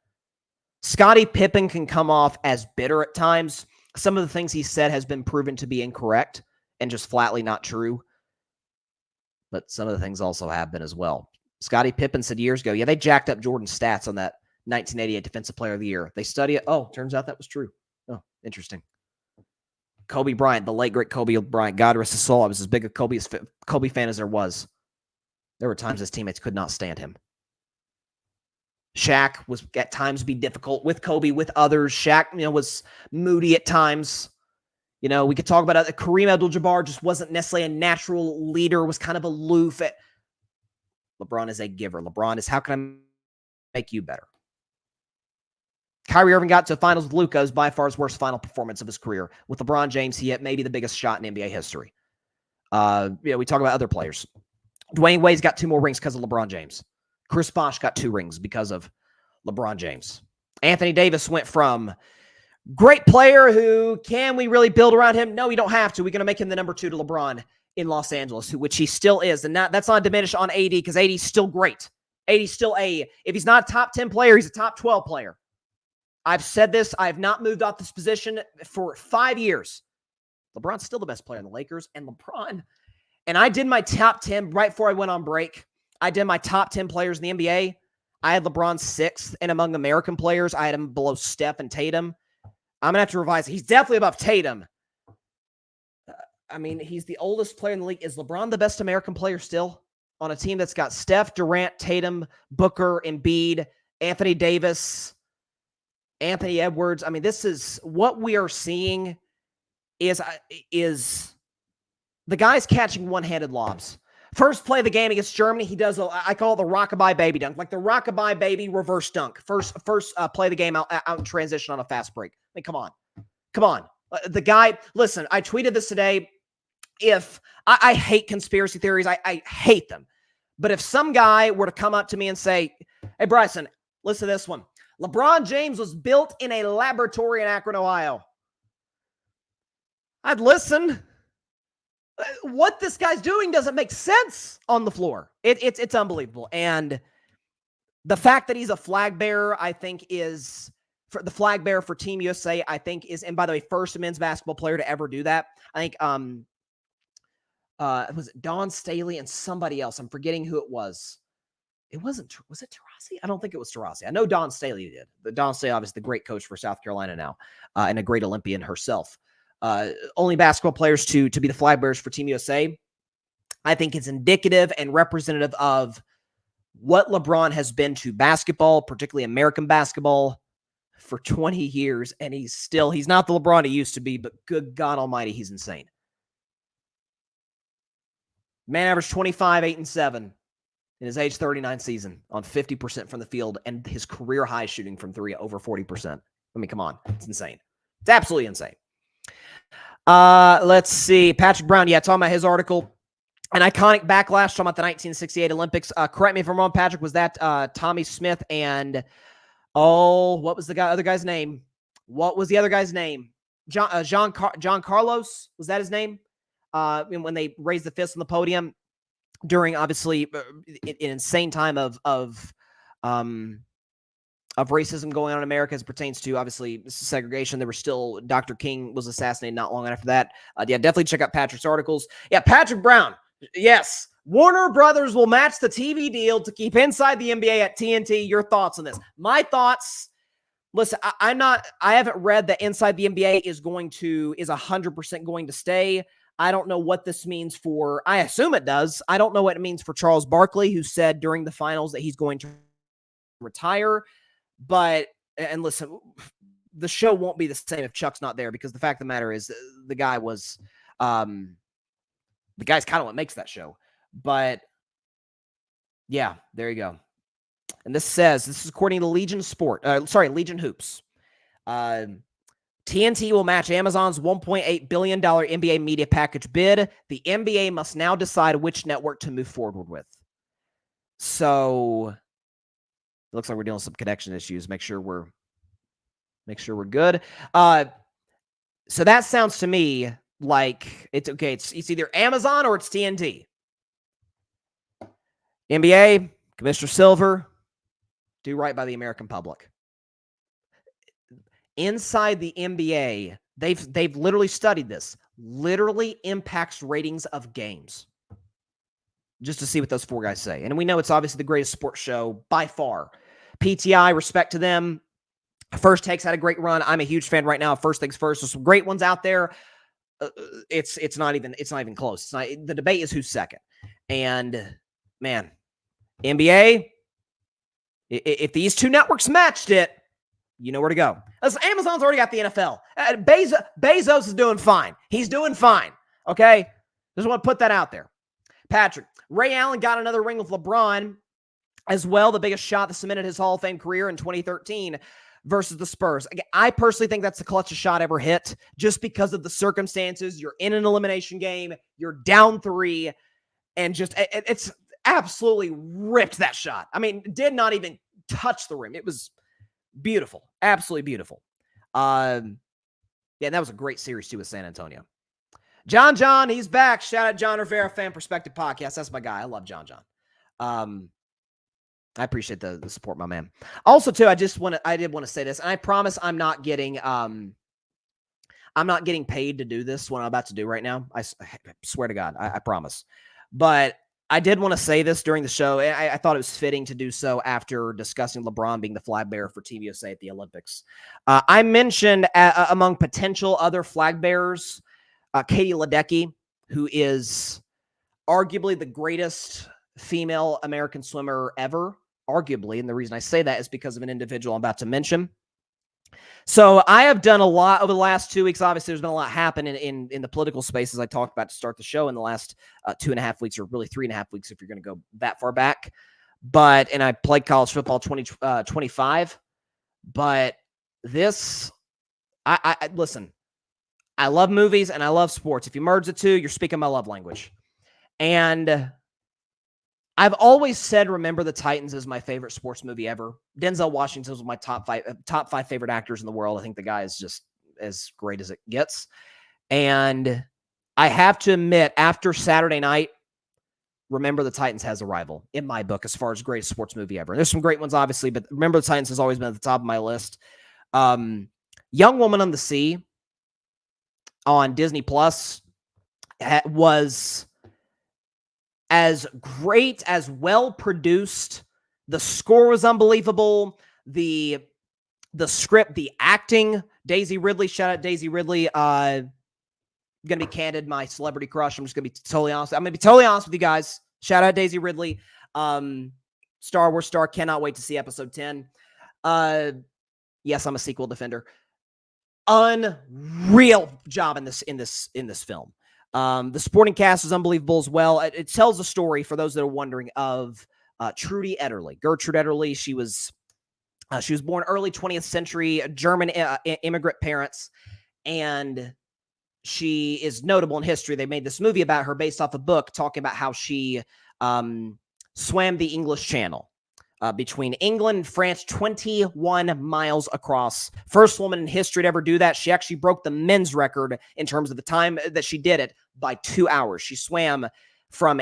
A: Scottie Pippen can come off as bitter at times. Some of the things he said has been proven to be incorrect and just flatly not true. But some of the things also have been as well. Scottie Pippen said years ago, yeah, they jacked up Jordan's stats on that 1988 Defensive Player of the Year. They study it. Oh, turns out that was true. Oh, interesting. Kobe Bryant, the late, great Kobe Bryant, God rest his soul. I was as big a Kobe fan as there was. There were times his teammates could not stand him. Shaq was at times be difficult with Kobe, with others. Shaq, was moody at times. We could talk about Kareem Abdul-Jabbar just wasn't necessarily a natural leader, was kind of aloof. LeBron is a giver. LeBron is, how can I make you better? Kyrie Irving got to the finals with Luka. It was by far his worst final performance of his career. With LeBron James, he had maybe the biggest shot in NBA history. We talk about other players. Dwayne Wade's got 2 more rings because of LeBron James. Chris Bosh got 2 rings because of LeBron James. Anthony Davis went from great player who, can we really build around him? No, we don't have to. We're going to make him the number 2 to LeBron in Los Angeles, which he still is. And that's not diminished on AD, because AD's still great. AD's still if he's not a top 10 player, he's a top 12 player. I've said this. I have not moved off this position for 5 years. LeBron's still the best player in the Lakers. And I did my top 10 right before I went on break. I did my top 10 players in the NBA. I had LeBron 6th, and among American players, I had him below Steph and Tatum. I'm going to have to revise it. He's definitely above Tatum. He's the oldest player in the league. Is LeBron the best American player still on a team that's got Steph, Durant, Tatum, Booker, Embiid, Anthony Davis, Anthony Edwards. I mean, this is what we are seeing is the guy's catching one-handed lobs. First play of the game against Germany, he does, I call it the rockabye baby dunk, like the rockabye baby reverse dunk. First play of the game out in transition on a fast break. I mean, come on. The guy, listen, I tweeted this today. If I hate conspiracy theories, I hate them. But if some guy were to come up to me and say, hey, Bryson, listen to this one. LeBron James was built in a laboratory in Akron, Ohio. I'd listen. What this guy's doing doesn't make sense on the floor. It's unbelievable. And the fact that he's a flag bearer, I think, is for the flag bearer for Team USA, I think is, and by the way, first men's basketball player to ever do that. I think was it Don Staley and somebody else? I'm forgetting who it was. It wasn't, was it Taurasi? I don't think it was Taurasi. I know Don Staley did. The Don Staley, obviously, the great coach for South Carolina now, and a great Olympian herself. Only basketball players to be the flag bearers for Team USA. I think it's indicative and representative of what LeBron has been to basketball, particularly American basketball, for 20 years. And he's not the LeBron he used to be, but good God almighty, he's insane. Man averaged 25, 8, and 7 in his age 39 season on 50% from the field, and his career high shooting from three over 40%. I mean, come on. It's insane. It's absolutely insane. Let's see. Patrick Brown. Yeah, talking about his article. An iconic backlash, talking about the 1968 Olympics. Correct me if I'm wrong, Patrick. Was that Tommy Smith and, what was the other guy's name? What was the other guy's name? John Carlos? Was that his name? When they raised the fist on the podium during, obviously, an insane time of racism going on in America as it pertains to, obviously, segregation. There was still, Dr. King was assassinated not long after that. Yeah, definitely check out Patrick's articles. Yeah, Patrick Brown. Yes. Warner Brothers will match the TV deal to keep Inside the NBA at TNT. Your thoughts on this? My thoughts, listen, I haven't read that Inside the NBA is 100% going to stay. I don't know what this means for, I assume it does. I don't know what it means for Charles Barkley, who said during the finals that he's going to retire. But, and listen, the show won't be the same if Chuck's not there, because the fact of the matter is the guy's kind of what makes that show. But yeah, there you go. And this is according to Legion Hoops. TNT will match Amazon's $1.8 billion NBA media package bid. The NBA must now decide which network to move forward with. So it looks like we're dealing with some connection issues. Make sure we're good. So that sounds to me like it's okay. It's either Amazon or it's TNT. NBA, Commissioner Silver, do right by the American public. Inside the NBA, they've literally studied this. Literally impacts ratings of games. Just to see what those four guys say. And we know it's obviously the greatest sports show by far. PTI, respect to them. First Takes had a great run. I'm a huge fan right now of First Things First. There's some great ones out there. It's not even close. The debate is who's second. And man, NBA, if these two networks matched it, you know where to go. Listen, Amazon's already got the NFL. Bezos is doing fine. He's doing fine. Okay? Just want to put that out there. Patrick, Ray Allen got another ring with LeBron as well, the biggest shot that cemented his Hall of Fame career in 2013 versus the Spurs. Again, I personally think that's the clutchest shot ever hit just because of the circumstances. You're in an elimination game. You're down 3, and just it's absolutely ripped that shot. I mean, did not even touch the rim. It was beautiful. Absolutely beautiful. Yeah, that was a great series too with San Antonio. John, he's back. Shout out John Rivera, Fan Perspective Podcast. That's my guy. I love John. I appreciate the support, my man. Also, too, I did want to say this, and I promise I'm not getting paid to do this, what I'm about to do right now. I swear to God, I promise. But I did want to say this during the show. I thought it was fitting to do so after discussing LeBron being the flag bearer for Team USA at the Olympics. I mentioned among potential other flag bearers, Katie Ledecky, who is arguably the greatest female American swimmer ever, arguably. And the reason I say that is because of an individual I'm about to mention. So I have done a lot over the last 2 weeks. Obviously, there's been a lot happening in the political spaces I talked about to start the show in the last 2.5 weeks, or really 3.5 weeks if you're going to go that far back. And I played college football 2025. But this, I listen, I love movies and I love sports. If you merge the two, you're speaking my love language. And I've always said Remember the Titans is my favorite sports movie ever. Denzel Washington was my top five favorite actors in the world. I think the guy is just as great as it gets. And I have to admit, after Saturday night, Remember the Titans has a rival in my book as far as greatest sports movie ever. There's some great ones, obviously, but Remember the Titans has always been at the top of my list. Young Woman on the Sea on Disney Plus was as great, as well produced. The score was unbelievable. The script, the acting, Daisy Ridley, shout out Daisy Ridley. Going to be candid, my celebrity crush. I'm just going to be totally honest. I'm going to be totally honest with you guys. Shout out Daisy Ridley. Star Wars star. Cannot wait to see episode 10. Yes, I'm a sequel defender. Unreal job in this film. The supporting cast is unbelievable as well. It tells a story, for those that are wondering, of Trudy Ederle. Gertrude Ederle. She was born early 20th century, German immigrant parents, and she is notable in history. They made this movie about her based off a book talking about how she swam the English Channel between England and France, 21 miles across. First woman in history to ever do that. She actually broke the men's record in terms of the time that she did it by 2 hours. She swam from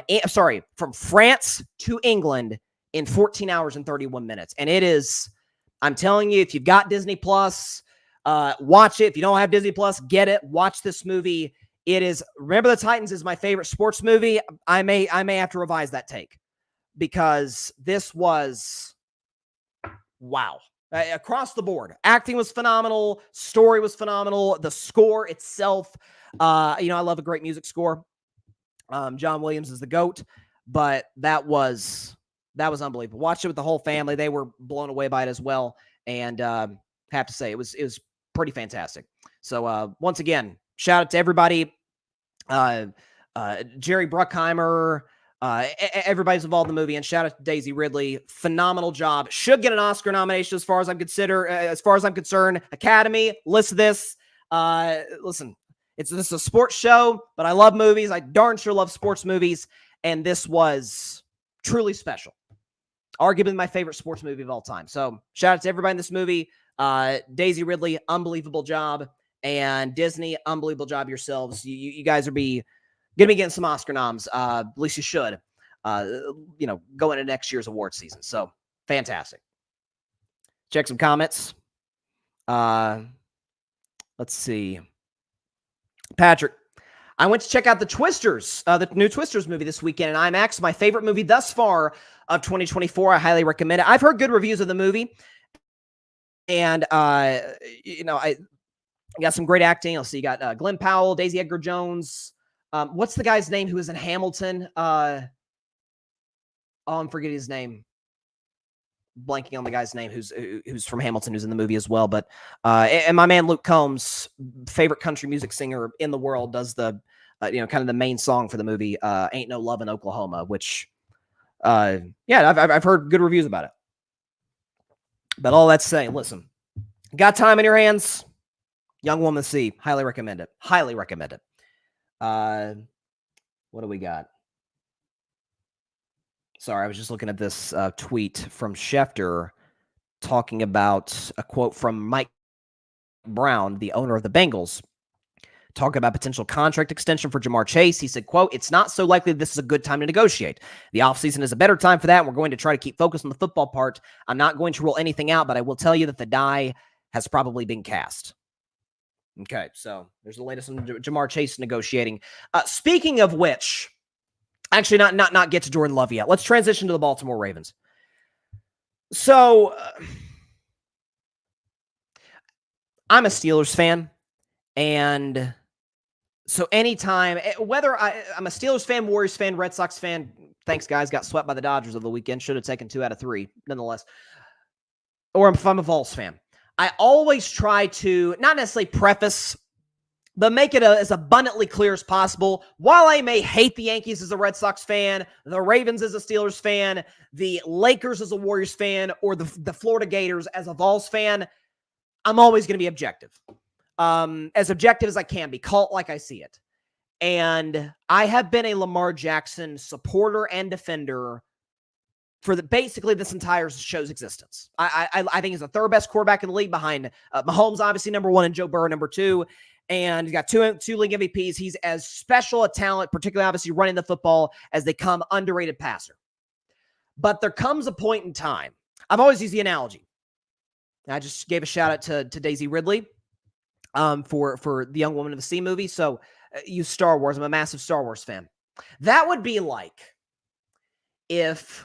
A: France to England in 14 hours and 31 minutes. And it is, I'm telling you, if you've got Disney Plus, watch it. If you don't have Disney Plus, get it. Watch this movie. It is, Remember the Titans is my favorite sports movie. I may have to revise that take, because this was, wow. Across the board. Acting was phenomenal. Story was phenomenal. The score itself, I love a great music score. John Williams is the GOAT, but that was unbelievable. Watched it with the whole family. They were blown away by it as well. And have to say, it was pretty fantastic. So once again, shout out to everybody. Jerry Bruckheimer, everybody's involved in the movie, and shout out to Daisy Ridley. Phenomenal job. Should get an Oscar nomination as far as I'm concerned. Academy, listen to this. Listen, this is a sports show, but I love movies. I darn sure love sports movies, and this was truly special. Arguably my favorite sports movie of all time. So shout out to everybody in this movie. Daisy Ridley, unbelievable job. And Disney, unbelievable job yourselves. You guys are going to be getting some Oscar noms. At least you should, go into next year's award season. So fantastic. Check some comments. Let's see. Patrick, I went to check out the Twisters, the new Twisters movie this weekend in IMAX. My favorite movie thus far of 2024. I highly recommend it. I've heard good reviews of the movie. And, I got some great acting. I'll see. You got Glenn Powell, Daisy Edgar Jones. What's the guy's name who was in Hamilton? I'm forgetting his name. Blanking on the guy's name who's from Hamilton, who's in the movie as well. But and my man Luke Combs, favorite country music singer in the world, does the kind of the main song for the movie, "Ain't No Love in Oklahoma," which I've heard good reviews about it. But all that saying, listen, got time in your hands? Young Woman C, highly recommend it. Highly recommend it. What do we got? Sorry, I was just looking at this tweet from Schefter talking about a quote from Mike Brown, the owner of the Bengals, talking about potential contract extension for Jamar Chase. He said, quote, "It's not so likely this is a good time to negotiate. The offseason is a better time for that, and we're going to try to keep focused on the football part. I'm not going to rule anything out, but I will tell you that the die has probably been cast." Okay, so there's the latest on Jamar Chase negotiating. Speaking of which, actually not get to Jordan Love yet. Let's transition to the Baltimore Ravens. So I'm a Steelers fan, and so anytime, whether I'm a Steelers fan, Warriors fan, Red Sox fan, thanks guys, got swept by the Dodgers over the weekend, should have taken 2 out of 3 nonetheless, or if I'm a Vols fan, I always try to not necessarily preface, but make it as abundantly clear as possible. While I may hate the Yankees as a Red Sox fan, the Ravens as a Steelers fan, the Lakers as a Warriors fan, or the Florida Gators as a Vols fan, I'm always going to be objective. As objective as I can be, call it like I see it. And I have been a Lamar Jackson supporter and defender for basically this entire show's existence. I think he's the third best quarterback in the league behind Mahomes, obviously number one, and Joe Burrow number two. And he's got two league MVPs. He's as special a talent, particularly obviously running the football, as they come underrated passer. But there comes a point in time. I've always used the analogy. I just gave a shout out to Daisy Ridley for the Young Woman of the Sea movie. So use Star Wars. I'm a massive Star Wars fan. That would be like if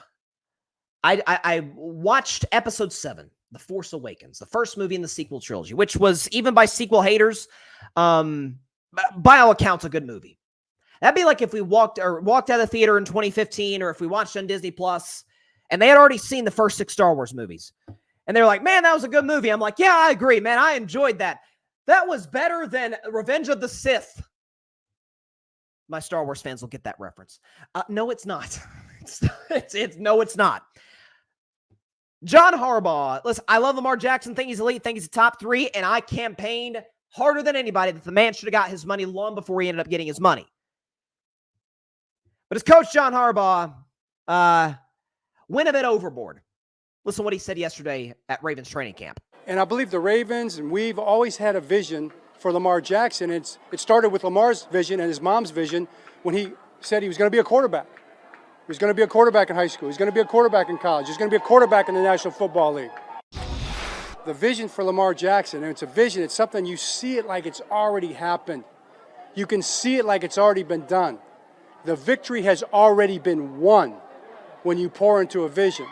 A: I watched episode 7, The Force Awakens, the first movie in the sequel trilogy, which was, even by sequel haters, by all accounts, a good movie. That'd be like if we walked out of the theater in 2015, or if we watched on Disney Plus and they had already seen the first 6 Star Wars movies. And they're like, man, that was a good movie. I'm like, yeah, I agree, man. I enjoyed that. That was better than Revenge of the Sith. My Star Wars fans will get that reference. No, it's not. No, it's not. John Harbaugh. Listen, I love Lamar Jackson. Think he's elite. Think he's a top 3. And I campaigned harder than anybody that the man should have got his money long before he ended up getting his money. But his coach, John Harbaugh, went a bit overboard. Listen to what he said yesterday at Ravens training camp.
B: And I believe the Ravens, and we've always had a vision for Lamar Jackson. It started with Lamar's vision and his mom's vision when he said he was going to be a quarterback. He was going to be a quarterback in high school. He's going to be a quarterback in college. He's going to be a quarterback in the National Football League. The vision for Lamar Jackson, and it's a vision, it's something you see it like it's already happened. You can see it like it's already been done. The victory has already been won when you pour into a vision.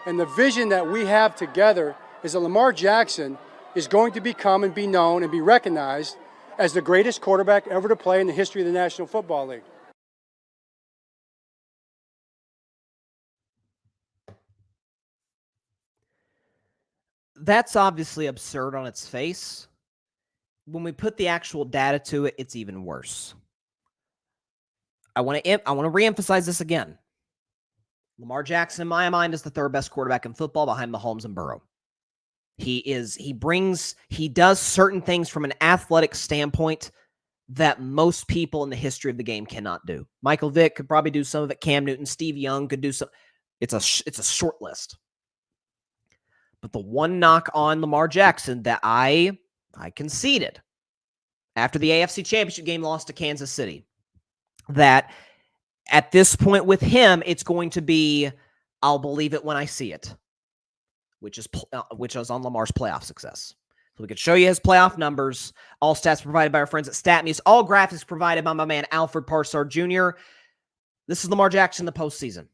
B: And the vision that we have together is that Lamar Jackson is going to become and be known and be recognized as the greatest quarterback ever to play in the history of the National Football League.
A: That's obviously absurd on its face. When we put the actual data to it, it's even worse. I want to reemphasize this again. Lamar Jackson, in my mind, is the third best quarterback in football behind Mahomes and Burrow. He does certain things from an athletic standpoint that most people in the history of the game cannot do. Michael Vick could probably do some of it. Cam Newton, Steve Young could do some. It's a short list. But the one knock on Lamar Jackson that I conceded after the AFC Championship game lost to Kansas City, that at this point with him, it's going to be, I'll believe it when I see it, which is on Lamar's playoff success. So we could show you his playoff numbers. All stats provided by our friends at StatMuse. All graphics provided by my man Alfred Parsard Jr. This is Lamar Jackson in the postseason.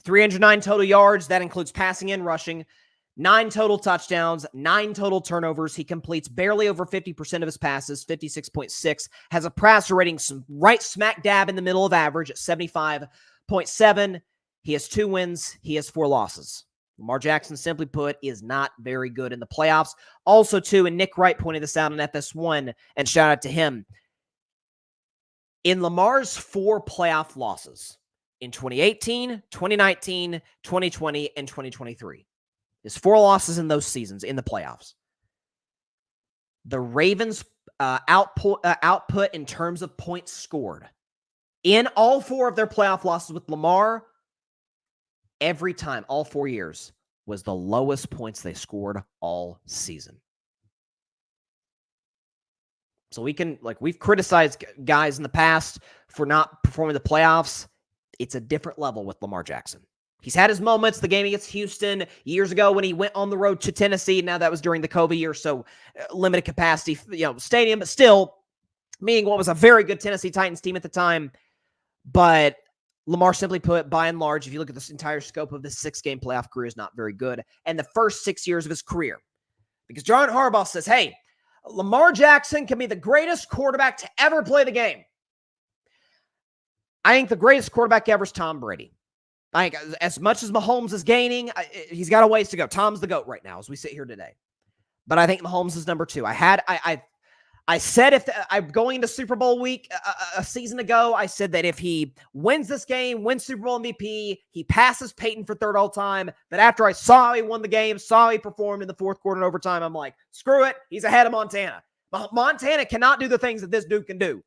A: 309 total yards. That includes passing and rushing. 9 total touchdowns, 9 total turnovers. He completes barely over 50% of his passes, 56.6. Has a passer rating right smack dab in the middle of average at 75.7. He has 2 wins. He has 4 losses. Lamar Jackson, simply put, is not very good in the playoffs. Also, too, and Nick Wright pointed this out on FS1, and shout out to him. In Lamar's 4 playoff losses in 2018, 2019, 2020, and 2023, his 4 losses in those seasons in the playoffs, the Ravens' output in terms of points scored in all 4 of their playoff losses with Lamar, every time, all 4 years, was the lowest points they scored all season. So we've criticized guys in the past for not performing the playoffs. It's a different level with Lamar Jackson. He's had his moments. The game against Houston years ago when he went on the road to Tennessee. Now that was during the COVID year, so limited capacity, stadium, but still meeting what was a very good Tennessee Titans team at the time. But Lamar, simply put, by and large, if you look at this entire scope of this 6-game playoff career, is not very good. And the first 6 years of his career, because John Harbaugh says, hey, Lamar Jackson can be the greatest quarterback to ever play the game. I think the greatest quarterback ever is Tom Brady. I think as much as Mahomes is gaining, he's got a ways to go. Tom's the GOAT right now as we sit here today. but I think Mahomes is number 2. I said if I'm going into Super Bowl week a season ago, I said that if he wins this game, wins Super Bowl MVP, he passes Peyton for 3rd all time. That after I saw how he won the game, saw how he performed in the 4th quarter and overtime, I'm like, screw it. He's ahead of Montana. Montana cannot do the things that this dude can do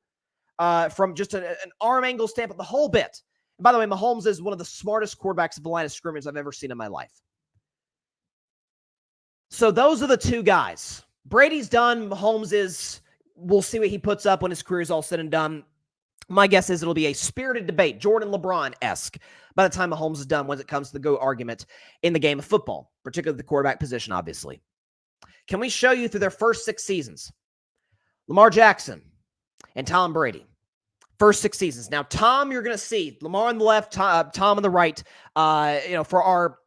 A: from just an arm angle standpoint, the whole bit. And by the way, Mahomes is one of the smartest quarterbacks at the line of scrimmage I've ever seen in my life. So those are the 2 guys. Brady's done. Mahomes is... We'll see what he puts up when his career is all said and done. My guess is it'll be a spirited debate, Jordan LeBron-esque, by the time Mahomes is done when it comes to the GOAT argument in the game of football, particularly the quarterback position, obviously. Can we show you through their first 6 seasons? Lamar Jackson and Tom Brady. First 6 seasons. Now, Tom, you're going to see Lamar on the left, Tom on the right. For our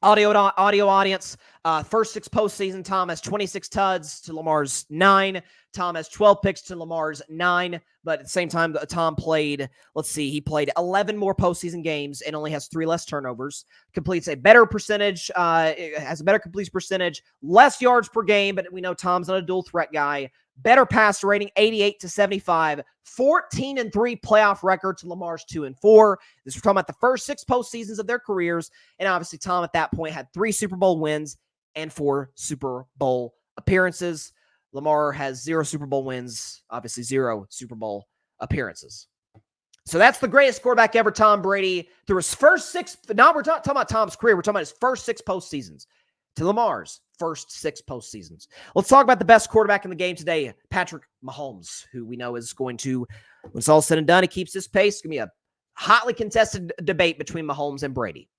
A: audio audience, first 6 postseason, Tom has 26 tuds to Lamar's 9. Tom has 12 picks to Lamar's 9, but at the same time, Tom played, he played 11 more postseason games and only has 3 less turnovers, completes a better percentage, has a better completion percentage, less yards per game, but we know Tom's not a dual threat guy, better pass rating, 88-75, 14-3 playoff record to Lamar's 2-4. This we're talking about the first 6 postseasons of their careers, and obviously Tom at that point had 3 Super Bowl wins and 4 Super Bowl appearances. Lamar has 0 Super Bowl wins, obviously 0 Super Bowl appearances. So that's the greatest quarterback ever, Tom Brady, through his first 6. Now we're talking about Tom's career. We're talking about his first 6 postseasons to Lamar's first 6 postseasons. Let's talk about the best quarterback in the game today, Patrick Mahomes, who we know is going to, when it's all said and done, he keeps his pace. It's going to be a hotly contested debate between Mahomes and Brady.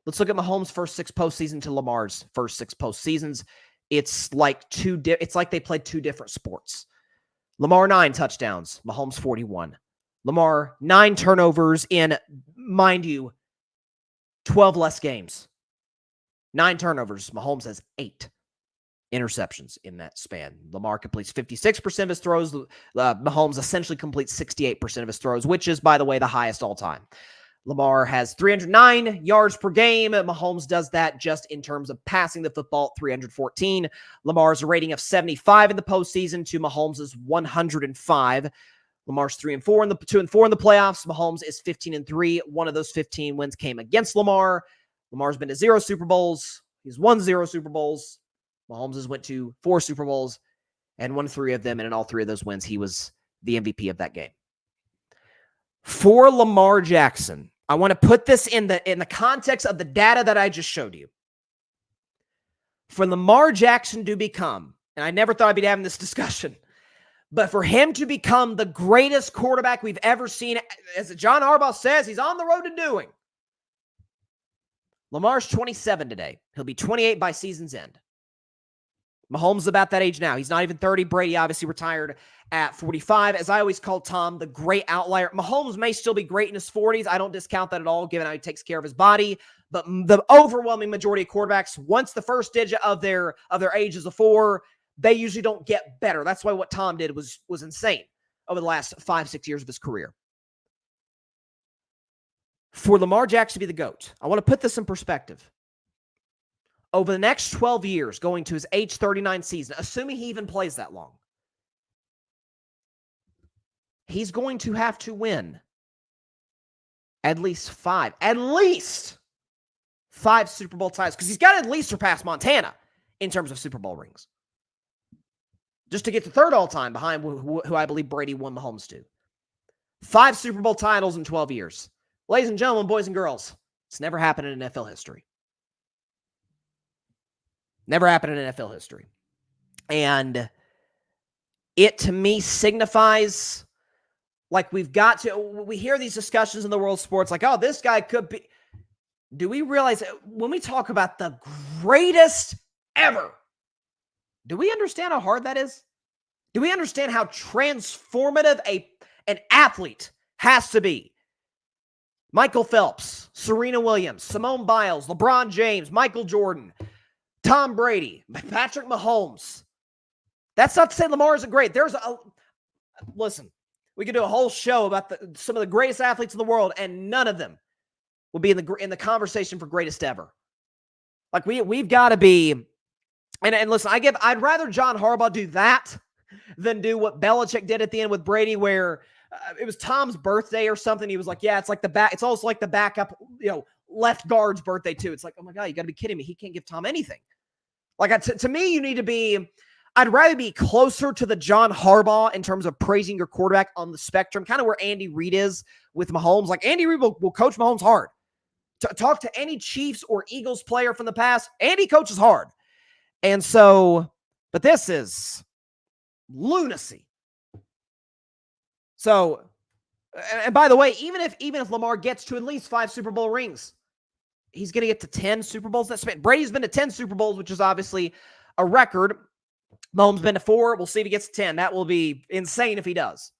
A: Let's look at Mahomes' first 6 postseasons to Lamar's first 6 postseasons. It's like they played 2 different sports. Lamar 9 touchdowns, Mahomes 41. Lamar 9 turnovers in, mind you, 12 less games. 9 turnovers. Mahomes has 8 interceptions in that span. Lamar completes 56% of his throws. Mahomes essentially completes 68% of his throws, which is, by the way, the highest all time. Lamar has 309 yards per game. Mahomes does that just in terms of passing the football, 314. Lamar's a rating of 75 in the postseason to Mahomes' 105. Lamar's 3-4 in the 2-4 in the playoffs. Mahomes is 15-3. One of those 15 wins came against Lamar. Lamar's been to 0 Super Bowls. He's won 0 Super Bowls. Mahomes has went to 4 Super Bowls and won 3 of them. And in all 3 of those wins, he was the MVP of that game. For Lamar Jackson, I want to put this in the context of the data that I just showed you. For Lamar Jackson to become, and I never thought I'd be having this discussion, but for him to become the greatest quarterback we've ever seen, as John Harbaugh says, he's on the road to doing. Lamar's 27 today. He'll be 28 by season's end. Mahomes is about that age now. He's not even 30. Brady obviously retired at 45. As I always call Tom, the great outlier. Mahomes may still be great in his 40s. I don't discount that at all, given how he takes care of his body. But the overwhelming majority of quarterbacks, once the first digit of their age is a 4, they usually don't get better. That's why what Tom did was insane over the last 5-6 years of his career. For Lamar Jackson to be the GOAT, I want to put this in perspective. Over the next 12 years, going to his age 39 season, assuming he even plays that long, he's going to have to win at least 5 Super Bowl titles, because he's got to at least surpass Montana in terms of Super Bowl rings, just to get to 3rd all-time behind who I believe Brady won Mahomes to. 5 Super Bowl titles in 12 years. Ladies and gentlemen, boys and girls, it's never happened in NFL history. Never happened in NFL history. And it, to me, signifies, like, we hear these discussions in the world of sports, like, oh, this guy could be. Do we realize when we talk about the greatest ever, do we understand how hard that is? Do we understand how transformative an athlete has to be? Michael Phelps, Serena Williams, Simone Biles, LeBron James, Michael Jordan, Tom Brady, Patrick Mahomes. That's not to say Lamar isn't great. Listen, we could do a whole show about some of the greatest athletes in the world, and none of them will be in the conversation for greatest ever. Like we've got to be And listen, I'd rather John Harbaugh do that than do what Belichick did at the end with Brady, where it was Tom's birthday or something. He was like, yeah, it's also like the backup, left guard's birthday too. It's like, oh my God, you got to be kidding me. He can't give Tom anything. Like, to me, you need to be, I'd rather be closer to the John Harbaugh in terms of praising your quarterback on the spectrum, kind of where Andy Reid is with Mahomes. Like, Andy Reid will coach Mahomes hard. Talk to any Chiefs or Eagles player from the past, Andy coaches hard. And so, but this is lunacy. So, and by the way, even if Lamar gets to at least 5 Super Bowl rings, he's going to get to 10 Super Bowls. Brady's been to 10 Super Bowls, which is obviously a record. Mahomes been to 4. We'll see if he gets to 10. That will be insane if he does.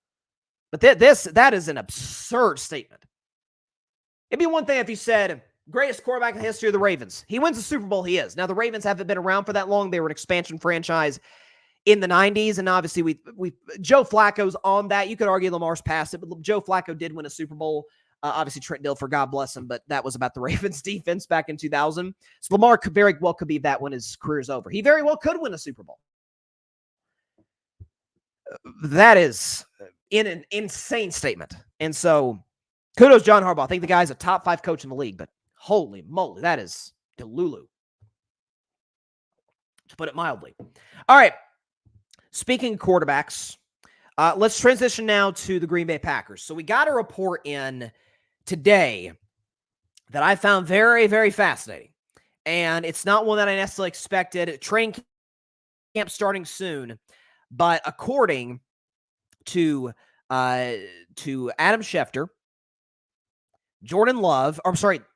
A: But that is an absurd statement. It'd be one thing if you said, greatest quarterback in the history of the Ravens. He wins the Super Bowl, he is. Now, the Ravens haven't been around for that long. They were an expansion franchise in the 90s, and obviously we Joe Flacco's on that. You could argue Lamar's past it, but Joe Flacco did win a Super Bowl. Obviously, Trent Dilfer, God bless him, but that was about the Ravens defense back in 2000. So Lamar could very well be that when his career's over. He very well could win a Super Bowl. That is an insane statement. And so, kudos John Harbaugh. I think the guy's a top 5 coach in the league, but holy moly, that is delulu, to put it mildly. All right. Speaking of quarterbacks, let's transition now to the Green Bay Packers. So we got a report in today that I found very, very fascinating. And it's not one that I necessarily expected. Training camp starting soon. But according to Adam Schefter,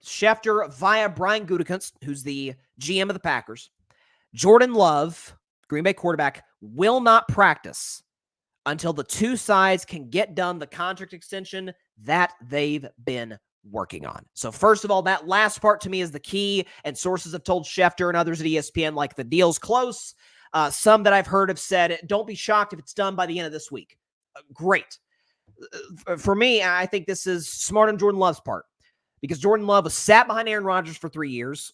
A: Schefter via Brian Gutekunst, who's the GM of the Packers, Jordan Love, Green Bay quarterback, will not practice until the two sides can get done the contract extension that they've been working on. So first of all, that last part to me is the key, and sources have told Schefter and others at ESPN, like, the deal's close. Some that I've heard have said, don't be shocked if it's done by the end of this week. Great. For me, I think this is smart on Jordan Love's part, because Jordan Love was sat behind Aaron Rodgers for 3 years.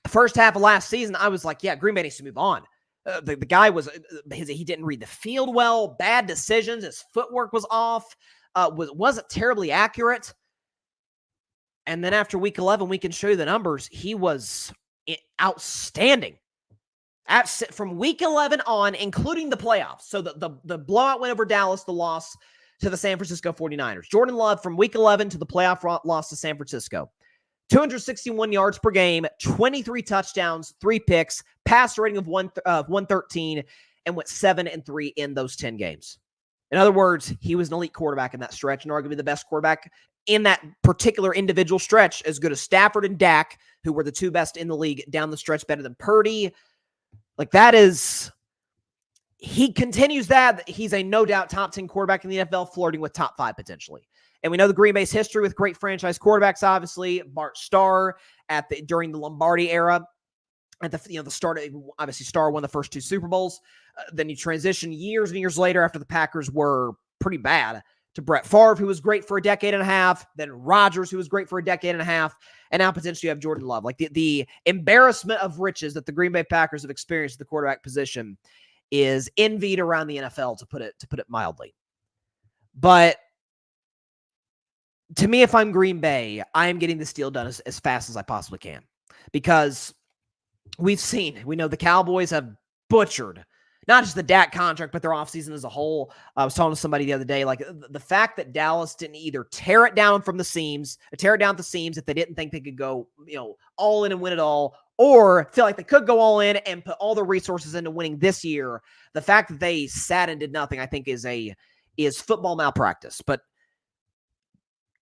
A: First half of last season, I was like, yeah, Green Bay needs to move on. The guy he didn't read the field well, bad decisions, his footwork was off, wasn't terribly accurate. And then after week 11, we can show you the numbers. He was outstanding. From week 11 on, including the playoffs. So the blowout win over Dallas, the loss to the San Francisco 49ers. Jordan Love from week 11 to the playoff loss to San Francisco. 261 yards per game, 23 touchdowns, 3 picks, passer rating of 113, and went 7-3 in those 10 games. In other words, he was an elite quarterback in that stretch, and arguably the best quarterback in that particular individual stretch, as good as Stafford and Dak, who were the 2 best in the league down the stretch, better than Purdy. Like, he continues that. He's a no doubt top 10 quarterback in the NFL, flirting with top 5 potentially. And we know the Green Bay's history with great franchise quarterbacks, obviously. Bart Starr during the Lombardi era. At the start, obviously Starr won the first 2 Super Bowls. Then you transition years and years later, after the Packers were pretty bad, to Brett Favre, who was great for a decade and a half. Then Rodgers, who was great for a decade and a half. And now potentially you have Jordan Love. Like, the embarrassment of riches that the Green Bay Packers have experienced at the quarterback position is envied around the NFL, to put it mildly. But to me, if I'm Green Bay, I am getting this deal done as fast as I possibly can, because we know the Cowboys have butchered not just the Dak contract, but their offseason as a whole. I was talking to somebody the other day, like, the fact that Dallas didn't either tear it down at the seams if they didn't think they could go, all in and win it all, or feel like they could go all in and put all their resources into winning this year. The fact that they sat and did nothing, I think, is football malpractice. But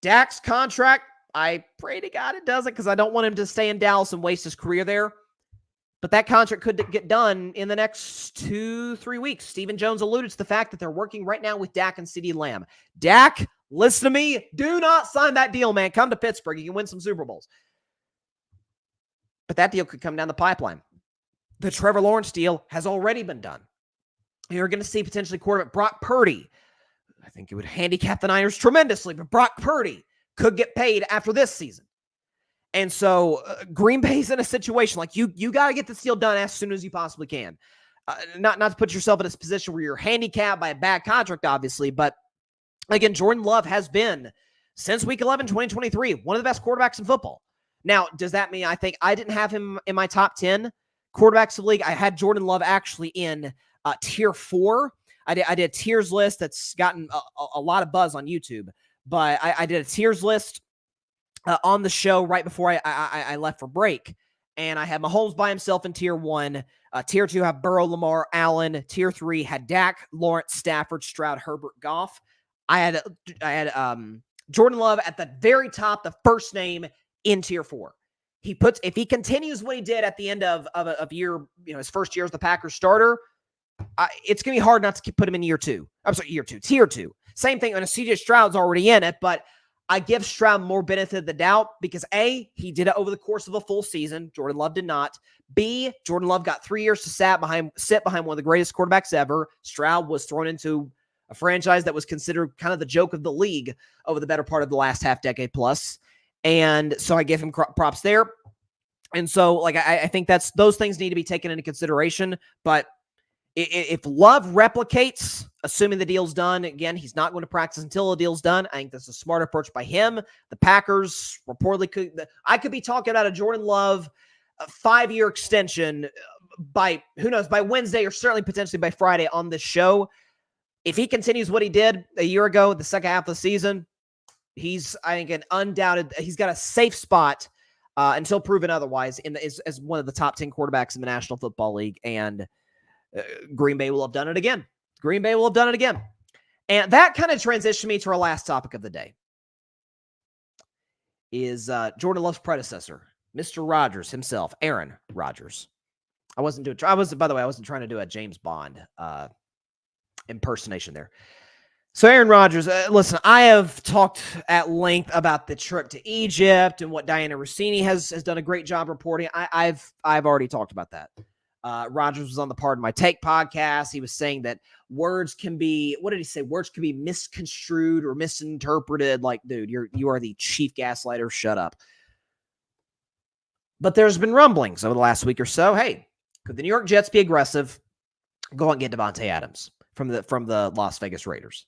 A: Dak's contract, I pray to God it doesn't, because I don't want him to stay in Dallas and waste his career there. But that contract could get done in the next 2-3 weeks. Stephen Jones alluded to the fact that they're working right now with Dak and CeeDee Lamb. Dak, listen to me. Do not sign that deal, man. Come to Pittsburgh. You can win some Super Bowls. But that deal could come down the pipeline. The Trevor Lawrence deal has already been done. You're going to see potentially quarterback Brock Purdy. I think it would handicap the Niners tremendously, but Brock Purdy could get paid after this season. And so Green Bay's in a situation like you got to get this deal done as soon as you possibly can. Not to put yourself in a position where you're handicapped by a bad contract, obviously, but again, Jordan Love has been, since week 11, 2023, one of the best quarterbacks in football. Now, does that mean I think I didn't have him in my top 10 quarterbacks of the league? I had Jordan Love actually in tier 4. I did a tiers list that's gotten a lot of buzz on YouTube, but I did a tiers list on the show right before I left for break. And I had Mahomes by himself in tier 1. Tier 2 had Burrow, Lamar, Allen. Tier 3 had Dak, Lawrence, Stafford, Stroud, Herbert, Goff. I had Jordan Love at the very top, the first name in tier 4. If he continues what he did at the end of year, his first year as the Packers starter, it's going to be hard not to put him in tier 2. Tier 2. Same thing, and CJ Stroud's already in it, but I give Stroud more benefit of the doubt because A, he did it over the course of a full season. Jordan Love did not. B, Jordan Love got 3 years to sit behind one of the greatest quarterbacks ever. Stroud was thrown into a franchise that was considered kind of the joke of the league over the better part of the last half decade plus. And so I give him props there. And so I think those things need to be taken into consideration. But if Love replicates, assuming the deal's done, again, he's not going to practice until the deal's done. I think that's a smart approach by him. The Packers reportedly I could be talking about a Jordan Love 5-year extension by, who knows, by Wednesday or certainly potentially by Friday on this show. If he continues what he did a year ago, the second half of the season, he's, I think, he's got a safe spot until proven otherwise as one of the top 10 quarterbacks in the National Football League. And Green Bay will have done it again. And that kind of transitioned me to our last topic of the day is Jordan Love's predecessor, Mr. Rodgers himself, Aaron Rodgers. I wasn't trying to do a James Bond impersonation there. So Aaron Rodgers, listen, I have talked at length about the trip to Egypt and what Diana Rossini has done a great job reporting. I've already talked about that. Rodgers was on the Pardon My Take podcast. He was saying that words can be, what did he say? Words can be misconstrued or misinterpreted. Like, dude, you are the chief gaslighter. Shut up. But there's been rumblings over the last week or so. Hey, could the New York Jets be aggressive? Go and get Davante Adams from the Las Vegas Raiders.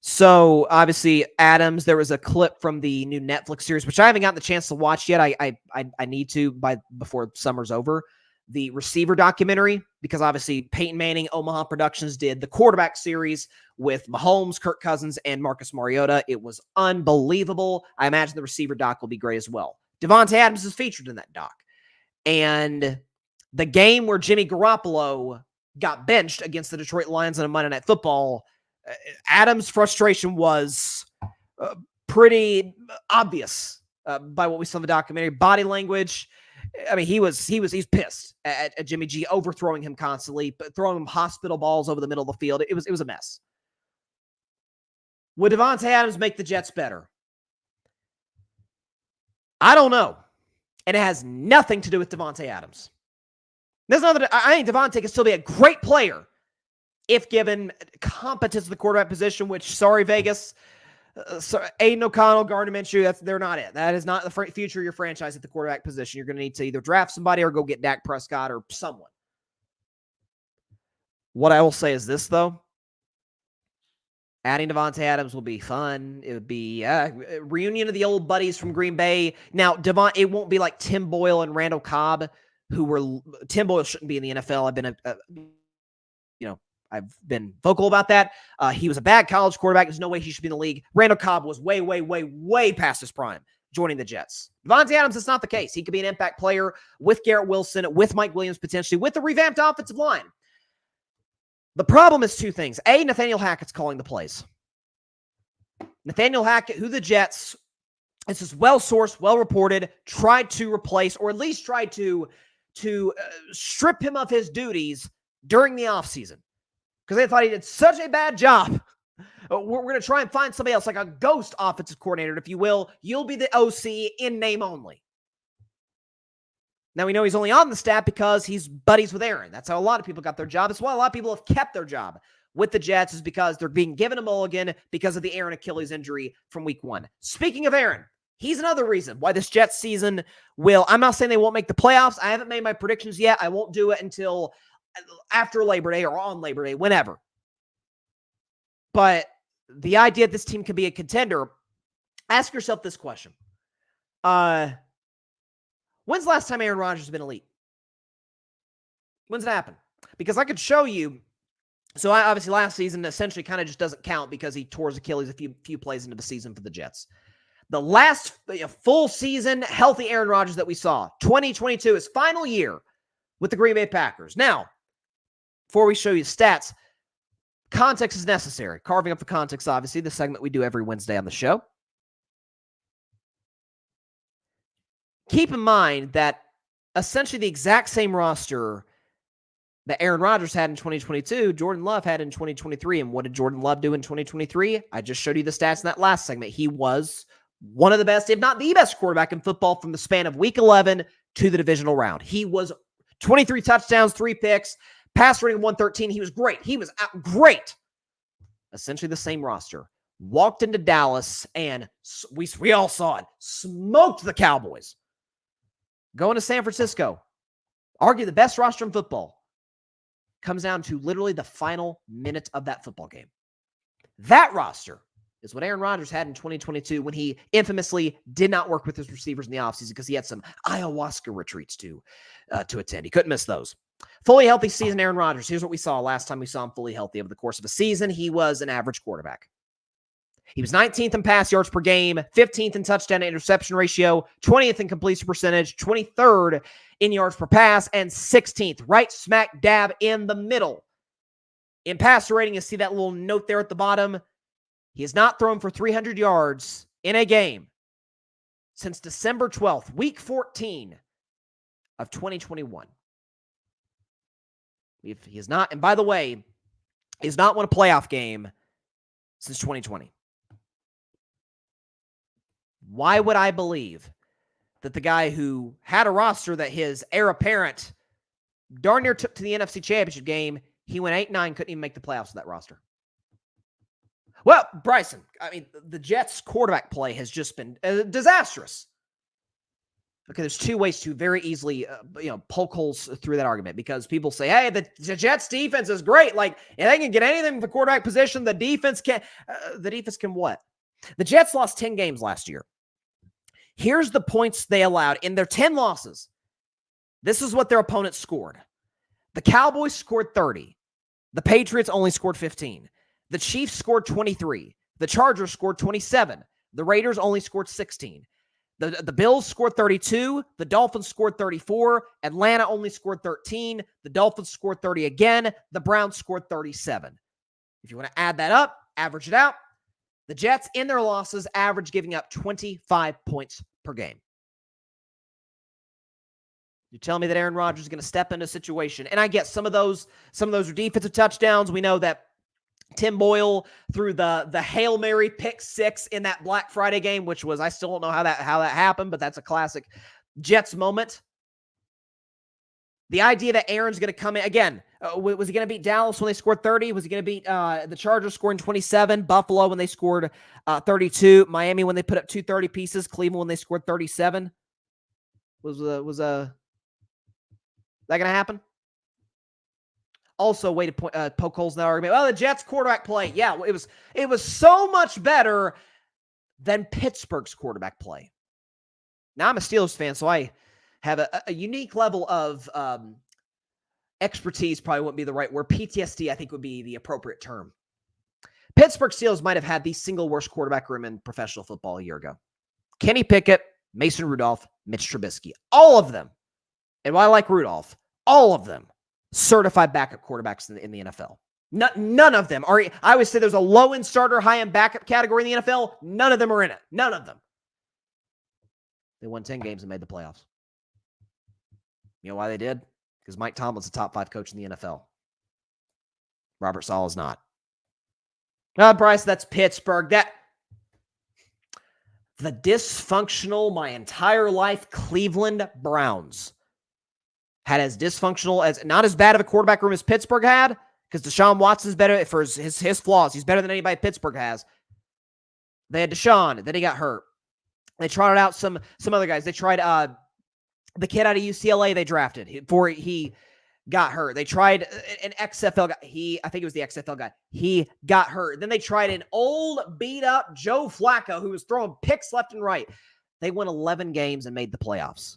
A: So obviously Adams, there was a clip from the new Netflix series, which I haven't gotten the chance to watch yet. I need to before summer's over. The receiver documentary, because obviously Peyton Manning, Omaha Productions did the quarterback series with Mahomes, Kirk Cousins, and Marcus Mariota. It was unbelievable. I imagine the receiver doc will be great as well. Davante Adams is featured in that doc. And the game where Jimmy Garoppolo got benched against the Detroit Lions on a Monday Night Football, Adams' frustration was pretty obvious by what we saw in the documentary. Body language, I mean, he's pissed at Jimmy G overthrowing him constantly, but throwing him hospital balls over the middle of the field. It was a mess. Would Davante Adams make the Jets better? I don't know. And it has nothing to do with Davante Adams. I think Davante can still be a great player if given competence at the quarterback position, which, sorry, Vegas, Aiden O'Connell, Gardner Minshew, they're not it. That is not the future of your franchise at the quarterback position. You're going to need to either draft somebody or go get Dak Prescott or someone. What I will say is this, though. Adding Davante Adams will be fun. It would be a reunion of the old buddies from Green Bay. Now, it won't be like Tim Boyle and Randall Cobb, Tim Boyle shouldn't be in the NFL. I've been vocal about that. He was a bad college quarterback. There's no way he should be in the league. Randall Cobb was way, way, way, way past his prime joining the Jets. Davante Adams, that's not the case. He could be an impact player with Garrett Wilson, with Mike Williams potentially, with the revamped offensive line. The problem is two things. A, Nathaniel Hackett's calling the plays. Nathaniel Hackett, who the Jets, this is well-sourced, well-reported, tried to replace, or at least tried to strip him of his duties during the offseason because they thought he did such a bad job. We're going to try and find somebody else, like a ghost offensive coordinator, if you will. You'll be the OC in name only. Now, we know he's only on the staff because he's buddies with Aaron. That's how a lot of people got their job. That's why a lot of people have kept their job with the Jets, is because they're being given a mulligan because of the Aaron Achilles injury from week 1. Speaking of Aaron, He's another reason why this Jets season will, I'm not saying they won't make the playoffs. I haven't made my predictions yet. I won't do it until after Labor Day or on Labor Day, whenever. But the idea that this team can be a contender, ask yourself this question. When's the last time Aaron Rodgers has been elite? When's it happen? Because I could show you. So obviously last season essentially kind of just doesn't count because he tore his Achilles a few plays into the season for the Jets. The last full season healthy Aaron Rodgers that we saw, 2022, his final year with the Green Bay Packers. Now, before we show you stats, context is necessary. Carving up the context, obviously, the segment we do every Wednesday on the show. Keep in mind that essentially the exact same roster that Aaron Rodgers had in 2022, Jordan Love had in 2023. And what did Jordan Love do in 2023? I just showed you the stats in that last segment. He was one of the best, if not the best quarterback in football from the span of week 11 to the divisional round. He was 23 touchdowns, 3 picks, pass rating of 113. He was great. He was great. Essentially the same roster. Walked into Dallas and we all saw it. Smoked the Cowboys. Going to San Francisco. Argue the best roster in football. Comes down to literally the final minute of that football game. That roster is what Aaron Rodgers had in 2022 when he infamously did not work with his receivers in the offseason because he had some ayahuasca retreats to attend. He couldn't miss those. Fully healthy season, Aaron Rodgers. Here's what we saw last time we saw him fully healthy. Over the course of a season, he was an average quarterback. He was 19th in pass yards per game, 15th in touchdown to interception ratio, 20th in completion percentage, 23rd in yards per pass, and 16th, right smack dab in the middle. In passer rating, you see that little note there at the bottom. He has not thrown for 300 yards in a game since December 12th, week 14 of 2021. He has not, and by the way, he has not won a playoff game since 2020. Why would I believe that the guy who had a roster that his heir apparent darn near took to the NFC Championship game, he went 8-9, couldn't even make the playoffs with that roster? Well, Bryson, I mean, the Jets' quarterback play has just been disastrous. Okay, there's two ways to very easily, poke holes through that argument because people say, hey, the Jets' defense is great. Like, if they can get anything from the quarterback position, the defense can what? The Jets lost 10 games last year. Here's the points they allowed in their 10 losses. This is what their opponents scored. The Cowboys scored 30. The Patriots only scored 15. The Chiefs scored 23. The Chargers scored 27. The Raiders only scored 16. The Bills scored 32. The Dolphins scored 34. Atlanta only scored 13. The Dolphins scored 30 again. The Browns scored 37. If you want to add that up, average it out, the Jets in their losses average giving up 25 points per game. You tell me that Aaron Rodgers is going to step into a situation, and I get some of those are defensive touchdowns. We know that Tim Boyle threw the Hail Mary pick 6 in that Black Friday game, which was, I still don't know how that happened, but that's a classic Jets moment. The idea that Aaron's going to come in again, was he going to beat Dallas when they scored 30? Was he going to beat the Chargers scoring 27? Buffalo when they scored 32? Miami when they put up 230 pieces? Cleveland when they scored 37? Was that going to happen? Also, way to poke holes in that argument. Well, the Jets quarterback play, yeah, it was so much better than Pittsburgh's quarterback play. Now I'm a Steelers fan, so I have a unique level of expertise, probably wouldn't be the right word. PTSD, I think, would be the appropriate term. Pittsburgh Steelers might have had the single worst quarterback room in professional football a year ago. Kenny Pickett, Mason Rudolph, Mitch Trubisky. All of them. And while I like Rudolph, all of them certified backup quarterbacks in the NFL. None of them are. I always say there's a low-end starter, high-end backup category in the NFL. None of them are in it. None of them. They won 10 games and made the playoffs. You know why they did? Because Mike Tomlin's a top 5 coach in the NFL. Robert Saleh is not. Bryce, that's Pittsburgh. The dysfunctional, my entire life, Cleveland Browns had as dysfunctional as, not as bad of a quarterback room as Pittsburgh had, because Deshaun Watson's better for his flaws. He's better than anybody Pittsburgh has. They had Deshaun, then he got hurt. They trotted out some other guys. They tried the kid out of UCLA they drafted before he got hurt. They tried an XFL guy. I think it was the XFL guy. He got hurt. Then they tried an old beat-up Joe Flacco who was throwing picks left and right. They won 11 games and made the playoffs.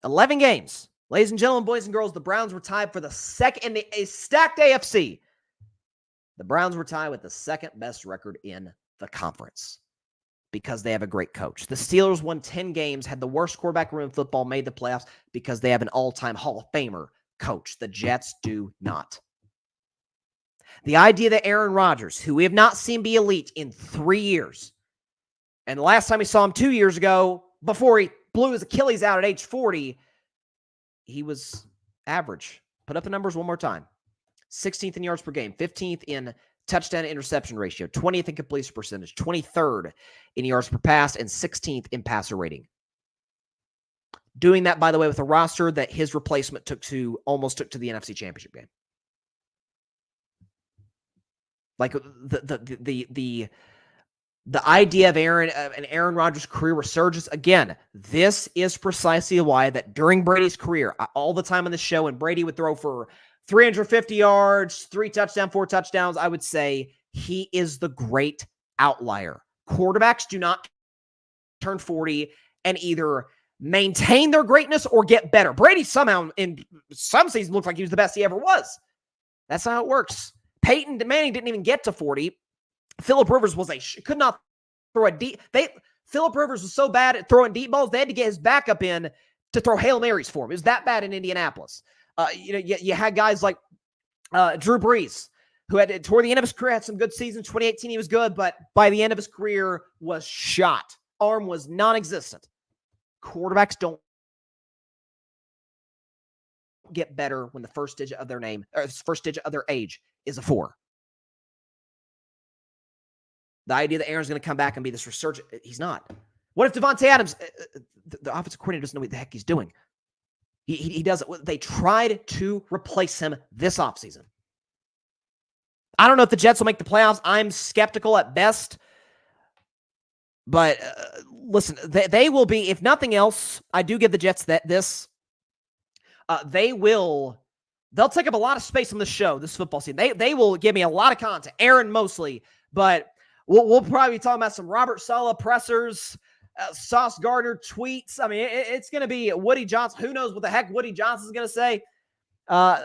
A: 11 games. Ladies and gentlemen, boys and girls, the Browns were tied for the second in a stacked AFC. The Browns were tied with the second best record in the conference because they have a great coach. The Steelers won 10 games, had the worst quarterback room in football, made the playoffs because they have an all-time Hall of Famer coach. The Jets do not. The idea that Aaron Rodgers, who we have not seen be elite in 3 years, and the last time we saw him 2 years ago, before he blew his Achilles out at age 40, he was average. Put up the numbers one more time. 16th in yards per game, 15th in touchdown to interception ratio, 20th in completion percentage, 23rd in yards per pass, and 16th in passer rating. Doing that, by the way, with a roster that his replacement almost took to the NFC Championship game. Like the idea of an Aaron Rodgers career resurgence, again, this is precisely why that during Brady's career, all the time on the show, and Brady would throw for 350 yards, 3 touchdowns, 4 touchdowns, I would say he is the great outlier. Quarterbacks do not turn 40 and either maintain their greatness or get better. Brady somehow in some seasons looked like he was the best he ever was. That's not how it works. Peyton Manning didn't even get to 40. Phillip Rivers could not throw a deep. Phillip Rivers was so bad at throwing deep balls, they had to get his backup in to throw Hail Marys for him. It was that bad in Indianapolis. You had guys like Drew Brees, who had toward the end of his career had some good seasons. 2018 he was good, but by the end of his career was shot. Arm was non-existent. Quarterbacks don't get better when the first digit of their name or first digit of their age is a 4. The idea that Aaron's going to come back and be this resurgent, he's not. What if Davante Adams, the offensive coordinator, doesn't know what the heck he's doing? He doesn't. They tried to replace him this offseason. I don't know if the Jets will make the playoffs. I'm skeptical at best. But listen, they will be, if nothing else, I do give the Jets this. They'll take up a lot of space on the show this football season. They will give me a lot of content. Aaron mostly, but we'll probably be talking about some Robert Saleh pressers, Sauce Gardner tweets. I mean, it's going to be Woody Johnson. Who knows what the heck Woody Johnson's going to say?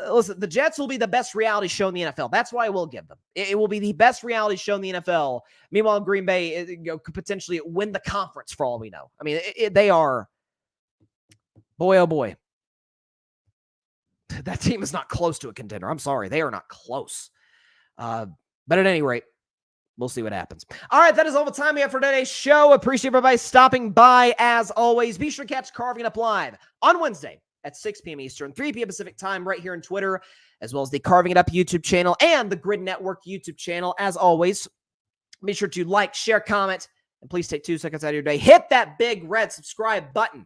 A: Listen, the Jets will be the best reality show in the NFL. That's why I will give them. It will be the best reality show in the NFL. Meanwhile, Green Bay could potentially win the conference for all we know. I mean, they are, boy, oh boy. That team is not close to a contender. I'm sorry. They are not close. But at any rate, we'll see what happens. All right, that is all the time we have for today's show. Appreciate everybody stopping by as always. Be sure to catch Carving It Up Live on Wednesday at 6 p.m. Eastern, 3 p.m. Pacific time right here on Twitter, as well as the Carving It Up YouTube channel and the Grid Network YouTube channel. As always, be sure to like, share, comment, and please take 2 seconds out of your day. Hit that big red subscribe button.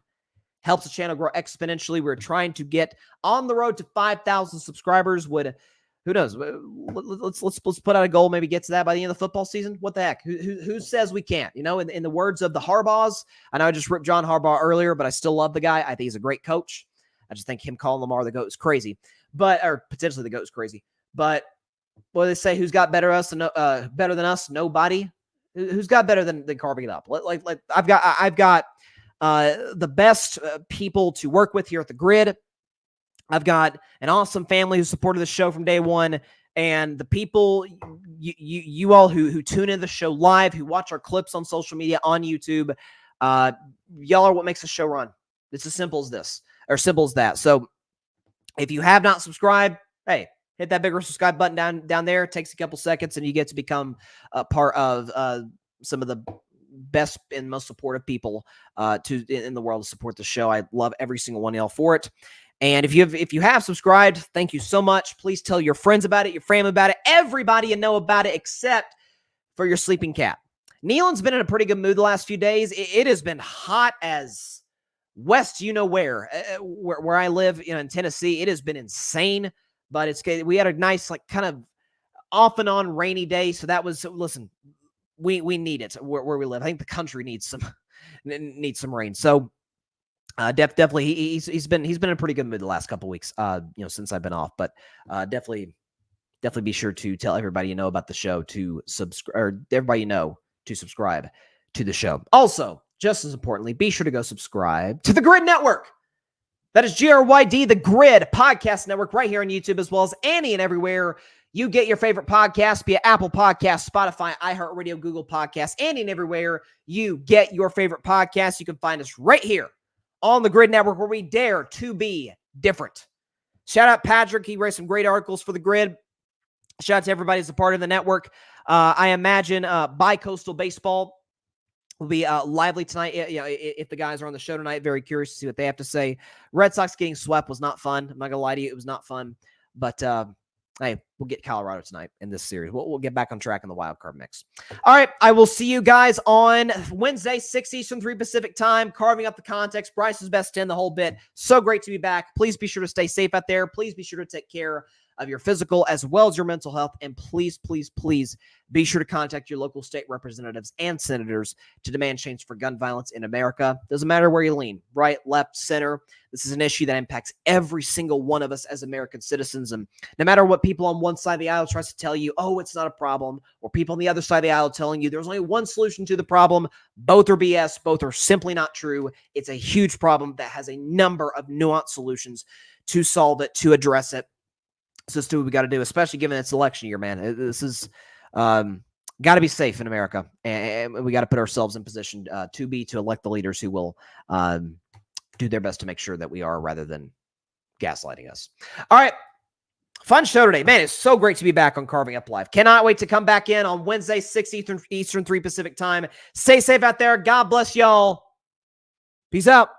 A: Helps the channel grow exponentially. We're trying to get on the road to 5,000 subscribers. Who knows? Let's put out a goal. Maybe get to that by the end of the football season. What the heck? Who says we can't? You know, in the words of the Harbaughs, I know I just ripped John Harbaugh earlier, but I still love the guy. I think he's a great coach. I just think him calling Lamar the GOAT is crazy, or potentially the GOAT is crazy. But what do they say? Who's got better than us? Nobody. Who's got better than Carving It Up? Like I've got the best people to work with here at the Grid. I've got an awesome family who supported the show from day one, and the people, you all who tune in the show live, who watch our clips on social media, on YouTube, y'all are what makes the show run. It's as simple as this, or simple as that. So if you have not subscribed, hey, hit that bigger subscribe button down there. It takes a couple seconds, and you get to become a part of some of the best and most supportive people in the world to support the show. I love every single one of y'all for it. And if you have subscribed, thank you so much. Please tell your friends about it, your family about it, everybody you know about it, except for your sleeping cat. Nealon's been in a pretty good mood the last few days. It has been hot as west, where I live, in Tennessee. It has been insane, but we had a nice, kind of off and on rainy day. So that was, listen, we need it where we live. I think the country needs some rain. So definitely he's been in a pretty good mood the last couple weeks, since I've been off. But definitely be sure to tell everybody you know about the show to subscribe, or everybody you know to subscribe to the show. Also, just as importantly, be sure to go subscribe to the Grid Network. That is GRYD, the Grid Podcast Network, right here on YouTube, as well as any and everywhere you get your favorite podcasts, be it Apple Podcasts, Spotify, iHeartRadio, Google Podcasts, any and everywhere you get your favorite podcasts. You can find us right here on the Grid Network, where we dare to be different. Shout out Patrick. He writes some great articles for the Grid. Shout out to everybody who's a part of the network. I imagine Bi-Coastal Baseball will be lively tonight. If the guys are on the show tonight, very curious to see what they have to say. Red Sox getting swept was not fun. I'm not going to lie to you. It was not fun. But, hey, we'll get Colorado tonight in this series. We'll get back on track in the wild card mix. All right, I will see you guys on Wednesday, 6 Eastern, 3 Pacific time, carving up the context, Bryce's best 10, the whole bit. So great to be back. Please be sure to stay safe out there. Please be sure to take care of your physical as well as your mental health. And please, please, please be sure to contact your local state representatives and senators to demand change for gun violence in America. Doesn't matter where you lean, right, left, center. This is an issue that impacts every single one of us as American citizens. And no matter what people on one side of the aisle tries to tell you, oh, it's not a problem, or people on the other side of the aisle telling you there's only one solution to the problem, both are BS. Both are simply not true. It's a huge problem that has a number of nuanced solutions to solve it, to address it. So let's do what we got to do, especially given it's election year, man. This is got to be safe in America, and we got to put ourselves in position to elect the leaders who will do their best to make sure that we are, rather than gaslighting us. All right. Fun show today. Man, it's so great to be back on Carving Up Live. Cannot wait to come back in on Wednesday, 6 Eastern, 3 Pacific time. Stay safe out there. God bless y'all. Peace out.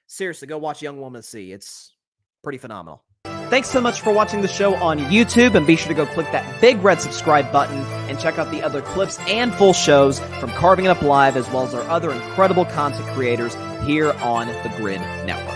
A: Seriously, go watch Young Woman See. It's pretty phenomenal. Thanks so much for watching the show on YouTube, and be sure to go click that big red subscribe button and check out the other clips and full shows from Carving It Up Live, as well as our other incredible content creators here on the Grid Network.